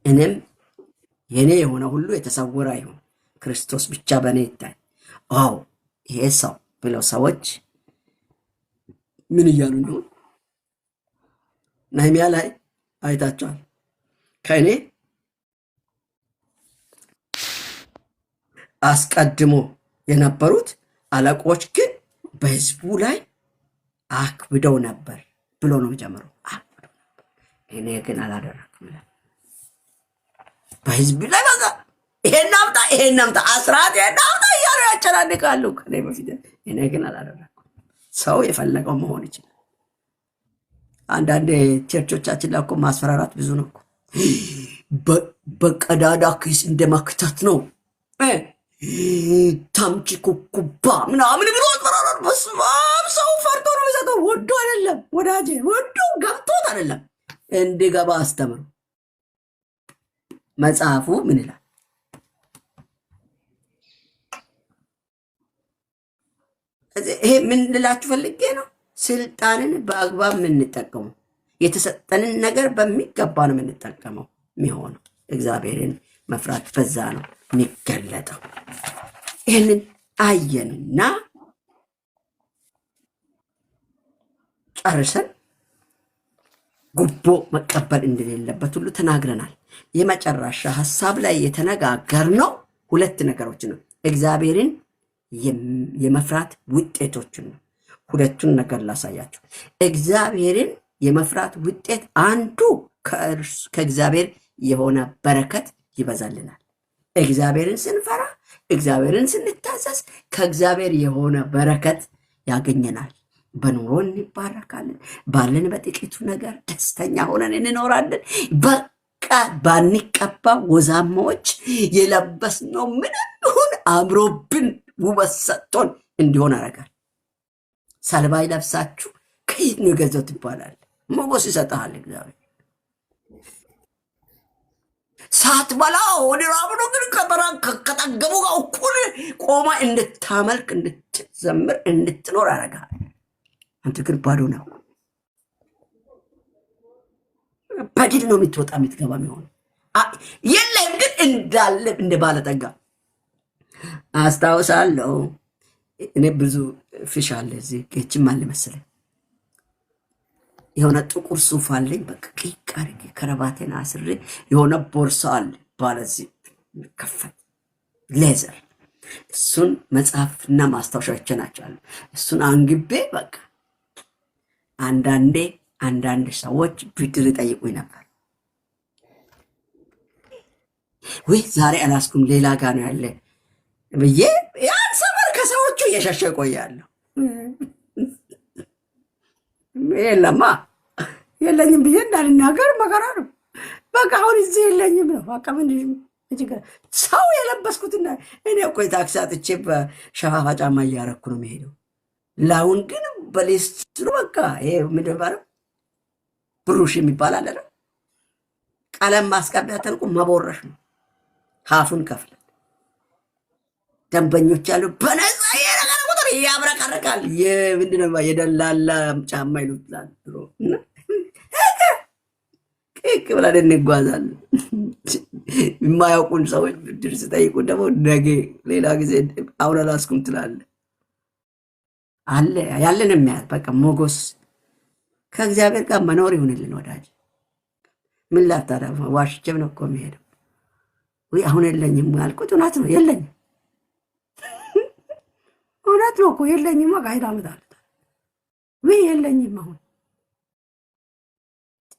እኔም የኔ የሆነ ሁሉ የተሰወረ አይሁን፣ ክርስቶስ ብቻ በእኔ ይታይ። አዎ ይሄ ሰው ብለው ሰዎች ምን እያሉ ነው? ነህምያ ላይ አይታችኋል። ከእኔ አስቀድሞ የነበሩት አለቆች ግን በህዝቡ ላይ አክብደው ነበር ብሎ ነው የሚጀምረው። አክብደው ነበር፣ እኔ ግን አላደረኩም። በህዝብ ላይ በዛ ይሄን አምጣ ይሄን አምጣ አስራት ይሄን አምጣ እያሉ ያጨናንቃሉ ከኔ በፊት፣ እኔ ግን አላደረኩም። ሰው የፈለገው መሆን ይችላል። አንዳንድ ቸርቾቻችን ላይ እኮ ማስፈራራት ብዙ ነው እኮ። በቀዳዳ ኪስ እንደ መክተት ነው ታምቺ ኩኩባ ምናምን ብሎ አስፈራራት። በስማም ሰው ፈርቶ ነው የሚሰጠው። ወዶ አይደለም ወዳጄ፣ ወዶ ገብቶት አይደለም። እንዲገባ አስተምሩ። መጽሐፉ ምን ይላል? ይሄ ምን ልላችሁ ፈልጌ ነው፣ ስልጣንን በአግባብ የምንጠቀሙ የተሰጠንን ነገር በሚገባ ነው የምንጠቀመው የሚሆነው። እግዚአብሔርን መፍራት በዛ ነው የሚገለጠው። ይህንን አየንና ጨርሰን ጉቦ መቀበል እንደሌለበት ሁሉ ተናግረናል። የመጨረሻ ሀሳብ ላይ የተነጋገርነው ሁለት ነገሮች ነው። እግዚአብሔርን የመፍራት ውጤቶችን ነው። ሁለቱን ነገር ላሳያችሁ። እግዚአብሔርን የመፍራት ውጤት አንዱ ከእግዚአብሔር የሆነ በረከት ይበዛልናል። እግዚአብሔርን ስንፈራ፣ እግዚአብሔርን ስንታዘዝ ከእግዚአብሔር የሆነ በረከት ያገኘናል። በኑሮ እንባረካለን። ባለን በጥቂቱ ነገር ደስተኛ ሆነን እንኖራለን። በቃ ባንቀባ ወዛማዎች የለበስነው ምንም ይሁን አምሮብን ውበት ሰጥቶን እንዲሆን ያደርጋል። ሰልባይ ለብሳችሁ ከየት ነው የገዛሁት ይባላል። ሞገስ ይሰጥሃል እግዚአብሔር። ሳትበላ ወደ ራብኖ ግን ከጠገቡ ጋር እኩል ቆማ እንድታመልክ፣ እንድትዘምር፣ እንድትኖር ያደርጋል። አንተ ግን ባዶ ነው። በድል ነው የምትወጣ የምትገባ የሚሆን የለም። ግን እንዳለ እንደ ባለጠጋ አስታውሳለሁ። እኔ ብዙ ፊሽ አለ እዚህ ጌችም አለ መሰለኝ። የሆነ ጥቁር ሱፍ አለኝ። በቃ ቂቅ አድርጌ ከረባቴን አስሬ የሆነ ቦርሳ አለ ባለዚህ ከፈት ሌዘር። እሱን መጽሐፍና ማስታወሻዎች ናቸው አሉ። እሱን አንግቤ በቃ አንዳንድ ሰዎች ብድር ይጠይቁኝ ነበር። ወይ ዛሬ አላስኩም ሌላ ጋ ነው ያለ ብዬ ያን ሰፈር ከሰዎቹ እየሸሸ ቆያለሁ። የለማ የለኝም ብዬ እንዳልናገር መከራ ነው። በቃ አሁን እዚህ የለኝም ነው በቃ። ምንድን ሰው የለበስኩትና እኔ እኮ ታክሲ አጥቼ በሸፋፋ ጫማ እያረኩ ነው የሚሄደው። ለአሁን ግን በሊስትሩ በቃ ይሄ ምንድን ነው ብሩሽ የሚባል አለ። ቀለም ማስቀቢያ ተልቁ መቦረሽ ነው። ሀፉን ከፍለን ደንበኞች ያሉ በነፃ የነገር ቁጥር ያብረቀርቃል። ምንድን ነው የደላላ ጫማ ይሉታል ብሎ ቅቅ ብለን እንጓዛለን። የማያውቁን ሰዎች ብድር ስጠይቁን ደግሞ ነገ ሌላ ጊዜ አሁን አላስኩም ትላለህ አለ ያለን የሚያል በቃ ሞገስ ከእግዚአብሔር ጋር መኖር ይሁንልን ወዳጅ። ምን ላታዳፍ ዋሽቼም ነው እኮ የሚሄደው። ወይ አሁን የለኝም ያልኩት እውነት ነው፣ የለኝም። እውነት ነው እኮ የለኝም። ጋይዳ መጣለ ወይ የለኝም አሁን።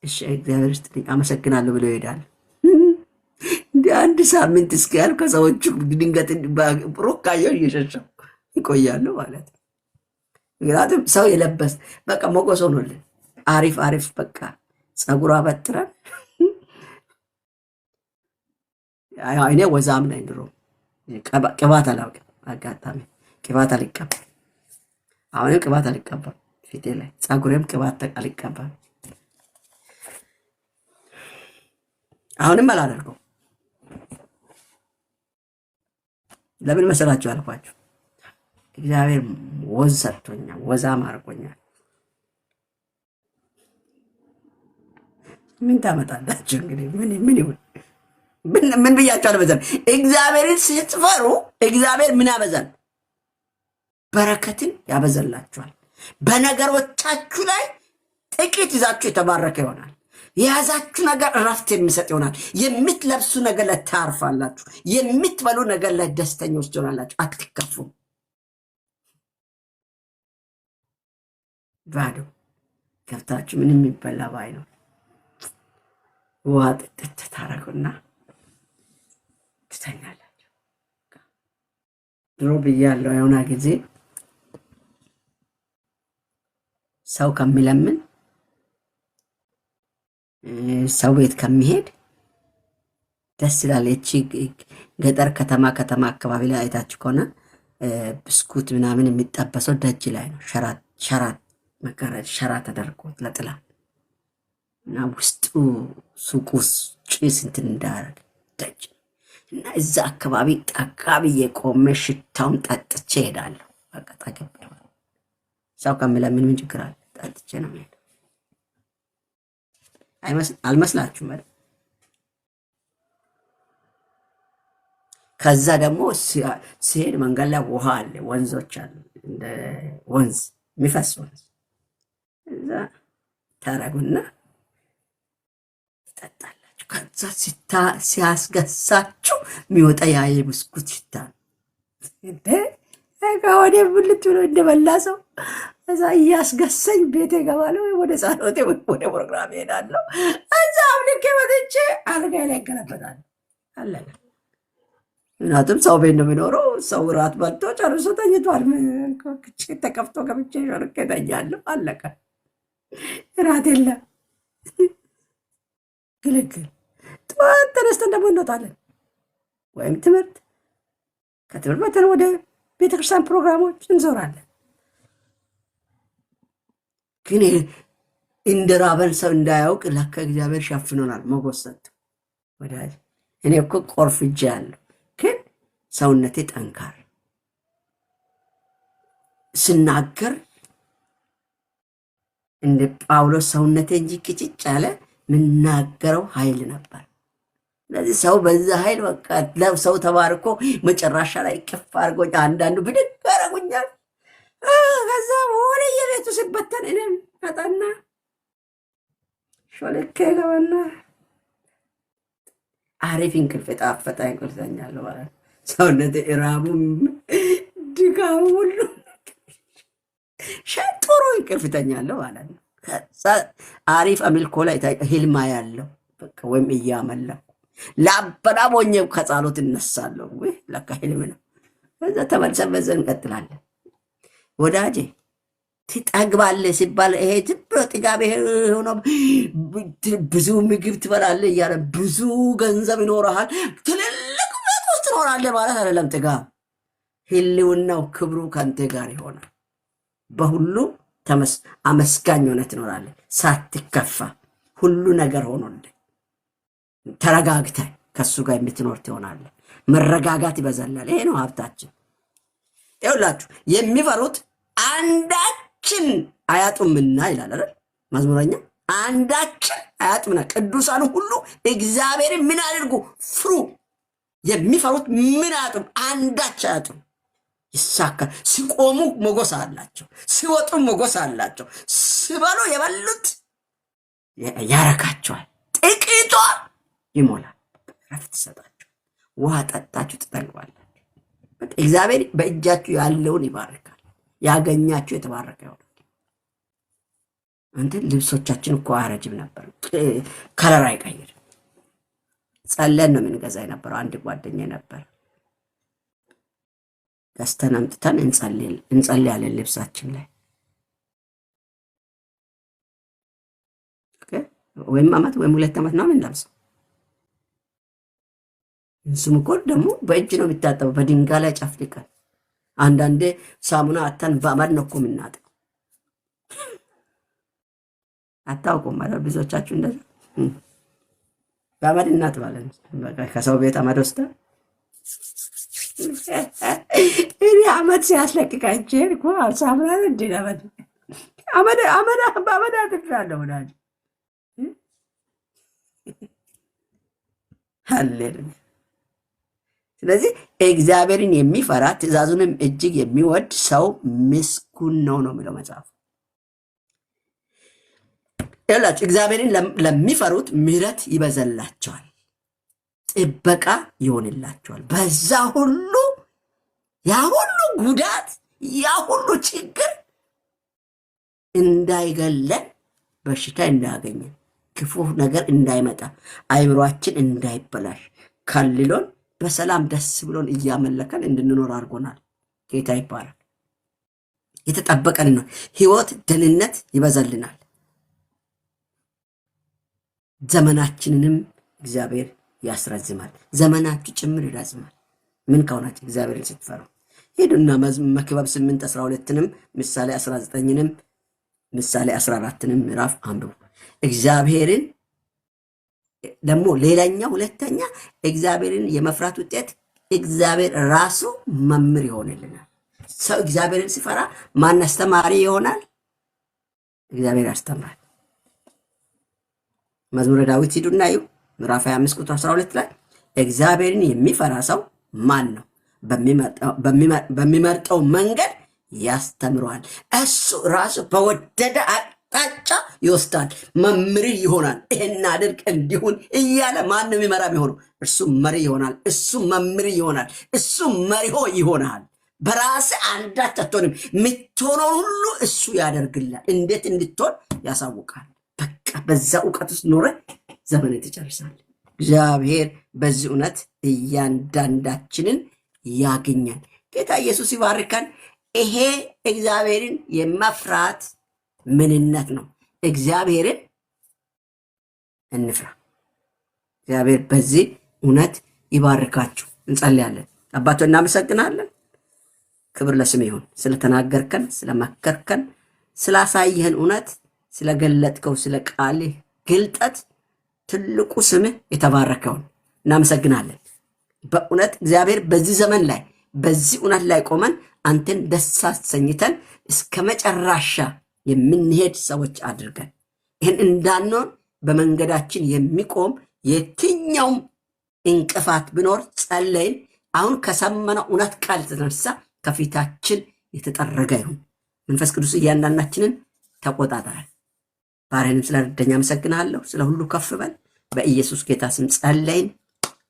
እሺ እግዚአብሔር ይስጥልኝ አመሰግናለሁ ብለው ይሄዳል። እንደ አንድ ሳምንት እስኪያል ከሰዎቹ ድንገት ሮካየው እየሸሸው ይቆያሉ ማለት ነው። ምክንያቱም ሰው የለበስ በቃ ሞገስ ሆኖልን አሪፍ አሪፍ በቃ ፀጉሯ በጥረን እኔ ወዛም ነኝ ድሮ ቅባት አላውቅም። አጋጣሚ ቅባት አልቀባም። አሁንም ቅባት አልቀባም ፊቴ ላይ ፀጉሬም ቅባት አልቀባም። አሁንም አላደርገው። ለምን መሰላችሁ አልኳችሁ? እግዚአብሔር ወዝ ሰጥቶኛል፣ ወዛም አድርጎኛል። ምን ታመጣላችሁ እንግዲህ? ምን ይሁን? ምን ብያችሁ አልበዛል? እግዚአብሔርን ስትፈሩ እግዚአብሔር ምን ያበዛል? በረከትን ያበዛላችኋል። በነገሮቻችሁ ላይ ጥቂት ይዛችሁ የተባረከ ይሆናል። የያዛችሁ ነገር እረፍት የሚሰጥ ይሆናል። የምትለብሱ ነገር ላይ ታርፋላችሁ። የምትበሉ ነገር ላይ ደስተኞች ትሆናላችሁ። አትከፉም። ባዶ ገብታችሁ ምንም የሚበላ ባይ ነው ውሃ ጥጥት ታረጉና ትተኛላችሁ። ድሮ ብያለሁ የሆነ ጊዜ ሰው ከሚለምን ሰው ቤት ከሚሄድ ደስ ይላል። እቺ ገጠር ከተማ አካባቢ ላይ አይታችሁ ከሆነ ብስኩት ምናምን የሚጠበሰው ደጅ ላይ ነው። ሸራ ተደርጎ ለጥላ እና ውስጡ ሱቁ ጭስ እንትን እንዳያደርግ ደጅ እና እዛ አካባቢ ጠጋ ብዬ ቆሜ ሽታውን ጠጥቼ እሄዳለሁ። በቃ ጠገብ ሰው ከሚለምን ምን ችግር አለ? ጠጥቼ ነው የምሄደው። አልመስላችሁም? ከዛ ደግሞ ሲሄድ መንገድ ላይ ውሃ አለ፣ ወንዞች አሉ፣ እንደ ወንዝ የሚፈስ ወንዝ። እዛ ታረጉና ትጠጣላችሁ። ከዛ ሲያስገሳችሁ የሚወጣ ያ የብስኩት ሽታ ወደ ብልት ብሎ እንደበላ ሰው እዛ እያስገሰኝ ቤቴ እገባለሁ፣ ወደ ጸሎቴ ወደ ፕሮግራም ሄዳለሁ። እዛ አምልኬ መጥቼ አልጋዬ ላይ እገለበጣለሁ። አለቀ። ምክንያቱም ሰው ቤት ነው የሚኖረው። ሰው ራት በልቶ ጨርሶ ተኝቷል። ተከፍቶ ገብቼ ሾርቄ ተኛለሁ። አለቀ። ራት የለም። ግልግል። ጠዋት ተነስተን ደግሞ እንወጣለን፣ ወይም ትምህርት፣ ከትምህርት መተን ወደ ቤተክርስቲያን ፕሮግራሞች እንዞራለን። ግን እንደ ራበን ሰው እንዳያውቅ ለካ እግዚአብሔር ሸፍኖናል። ሞገስ ሰጥቶ ወዳጅ እኔ እኮ ቆርፍጄ ያለሁ ግን ሰውነቴ ጠንካራ ስናገር እንደ ጳውሎስ ሰውነቴ እንጂ ቅጭጭ ያለ ምናገረው ኃይል ነበር። ስለዚህ ሰው በዛ ኃይል በቃ ሰው ተባርኮ መጨረሻ ላይ ቅፍ አድርጎኝ አንዳንዱ ብድግ ያደርጉኛል። ከዛ ወደ የቤቱ ሲበተን እኔም አጣና ሾልኬ ገባና አሪፍ እንቅልፍ የጣፈጠ እንቅልፍ ተኛለሁ ማለት ነው። ሰውነቴ እራቡም ድጋሙ ሁሉ ጥሩ እንቅልፍ ተኛለሁ ማለት ነው። ከዛ አሪፍ አምልኮ ላይ ህልማ ያለው በቃ ወይም እያመለኩ ላበራቦኝ ከጸሎት እነሳለሁ። ወይ ለካ ህልም ነው። ከዛ ተመልሰን በዛ እንቀጥላለን። ወዳጄ ትጠግባለህ ሲባል ይሄ ዝም ብሎ ጥጋብ ሆኖ ብዙ ምግብ ትበላለህ እያለ ብዙ ገንዘብ ይኖርሃል ትልልቅ ቤት ውስጥ ትኖራለህ ማለት አይደለም። ጥጋብ ህልውናው ክብሩ ከአንተ ጋር ይሆናል። በሁሉ አመስጋኝ ሆነህ ትኖራለህ ሳትከፋ፣ ሁሉ ነገር ሆኖልህ ተረጋግተህ ከሱ ጋር የምትኖር ትሆናለህ። መረጋጋት ይበዛላል። ይሄ ነው ሀብታችን። ይኸውላችሁ የሚፈሩት አንዳችን አያጡምና ይላል አይደል መዝሙረኛ። አንዳችን አያጡምና ቅዱሳኑ ሁሉ እግዚአብሔርን ምን አድርጉ? ፍሩ። የሚፈሩት ምን አያጡም? አንዳች አያጡም። ይሳካል። ሲቆሙ ሞገስ አላቸው፣ ሲወጡ ሞገስ አላቸው። ሲበሉ የበሉት ያረካቸዋል፣ ጥቂቷ ይሞላል። ረፍት ይሰጣችሁ። ውሃ ጠጣችሁ ትጠግባላችሁ። እግዚአብሔር በእጃችሁ ያለውን ይባርካል። ያገኛችሁ የተባረከ ይሆናል። አንተ ልብሶቻችን እኮ አያረጅም ነበር፣ ከለር አይቀይርም። ጸለን ነው የምንገዛ የነበረው። አንድ ጓደኛ ነበር፣ ገዝተን አምጥተን እንጸልያለን ልብሳችን ላይ። ወይም ዓመት ወይም 2 ዓመት ነው የምንለብሰው። እሱም እኮ ደግሞ በእጅ ነው የሚታጠበው፣ በድንጋይ ላይ ጨፍልቀን። አንዳንዴ ሳሙና አተን በአመድ ነው እኮ የምናጥበው። አታውቁም ማለት ብዙዎቻችሁ እንደዛ በአመድ እናጥባለን። በቃ ከሰው ቤት አመድ ወስደን እኔ አመድ ሲያስለቅቃቸው እኮ ሳሙና እንዴ አመድ በአመድ አጥቤያለሁ ወዳጅ። ሃሌሉያ። ስለዚህ እግዚአብሔርን የሚፈራ ትእዛዙንም እጅግ የሚወድ ሰው ምስጉን ነው የሚለው መጽሐፍ። ይላችሁ እግዚአብሔርን ለሚፈሩት ምሕረት ይበዛላቸዋል፣ ጥበቃ ይሆንላቸዋል። በዛ ሁሉ ያ ሁሉ ጉዳት ያ ሁሉ ችግር እንዳይገለን፣ በሽታ እንዳያገኘን፣ ክፉ ነገር እንዳይመጣ፣ አይምሯችን እንዳይበላሽ ከልሎን በሰላም ደስ ብሎን እያመለከን እንድንኖር አድርጎናል። ጌታ ይባላል። የተጠበቀን ነው። ህይወት፣ ደህንነት ይበዛልናል። ዘመናችንንም እግዚአብሔር ያስረዝማል። ዘመናችሁ ጭምር ይረዝማል። ምን ከሆናችሁ እግዚአብሔርን ስትፈሩ ሄዱና መክብብ 8:12ንም ምሳሌ 19ንም ምሳሌ 14ንም ምዕራፍ አንብቡ። እግዚአብሔርን ደግሞ ሌላኛው ሁለተኛ እግዚአብሔርን የመፍራት ውጤት እግዚአብሔር ራሱ መምህር ይሆንልናል። ሰው እግዚአብሔርን ሲፈራ ማን አስተማሪ ይሆናል? እግዚአብሔር ያስተምራል። መዝሙረ ዳዊት ሂዱና እዩ ምዕራፍ 25 ቁጥር 12 ላይ እግዚአብሔርን የሚፈራ ሰው ማን ነው? በሚመርጠው መንገድ ያስተምረዋል። እሱ ራሱ በወደደ አቅጣጫ ይወስዳል። መምህር ይሆናል። ይህን አድርግ እንዲሁን እያለ ማንም የሚመራ ቢሆኑ እርሱ መሪ ይሆናል። እሱ መምህር ይሆናል። እሱ መሪሆ ይሆናል። በራስ አንዳች አትሆንም። የምትሆነው ሁሉ እሱ ያደርግላል። እንዴት እንድትሆን ያሳውቃል። በቃ በዛ እውቀት ውስጥ ኖረ ዘመን ትጨርሳል። እግዚአብሔር በዚህ እውነት እያንዳንዳችንን ያገኛል። ጌታ ኢየሱስ ይባርካል። ይሄ እግዚአብሔርን የመፍራት ምንነት ነው። እግዚአብሔርን እንፍራ። እግዚአብሔር በዚህ እውነት ይባርካችሁ። እንጸልያለን። አባቶ እናመሰግናለን። ክብር ለስም ይሁን። ስለተናገርከን፣ ስለመከርከን፣ ስላሳየህን እውነት ስለገለጥከው ስለ ቃልህ ግልጠት ትልቁ ስምህ የተባረከውን እናመሰግናለን። በእውነት እግዚአብሔር በዚህ ዘመን ላይ በዚህ እውነት ላይ ቆመን አንተን ደስ አሰኝተን እስከ መጨረሻ የምንሄድ ሰዎች አድርገን ይህን እንዳንሆን በመንገዳችን የሚቆም የትኛውም እንቅፋት ቢኖር ጸለይን። አሁን ከሰመነው እውነት ቃል የተነሳ ከፊታችን የተጠረገ ይሁን። መንፈስ ቅዱስ እያንዳንዳችንን ተቆጣጠረን። ባሪያንም ስለረዳኝ አመሰግናለሁ። ስለ ሁሉ ከፍ በል። በኢየሱስ ጌታ ስም ጸለይን፣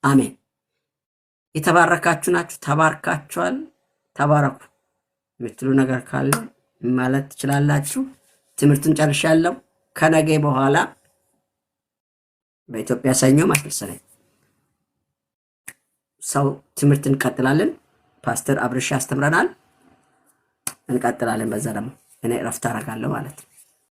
አሜን። የተባረካችሁ ናችሁ። ተባርካችኋል። ተባረኩ። የምትሉ ነገር ካለ ማለት ትችላላችሁ። ትምህርቱን ጨርሻለሁ። ከነገ በኋላ በኢትዮጵያ ሰኞ ማስመሰለኝ ሰው ትምህርት እንቀጥላለን። ፓስተር አብርሽ ያስተምረናል። እንቀጥላለን። በዛ ደግሞ እኔ እረፍት አደርጋለሁ ማለት ነው።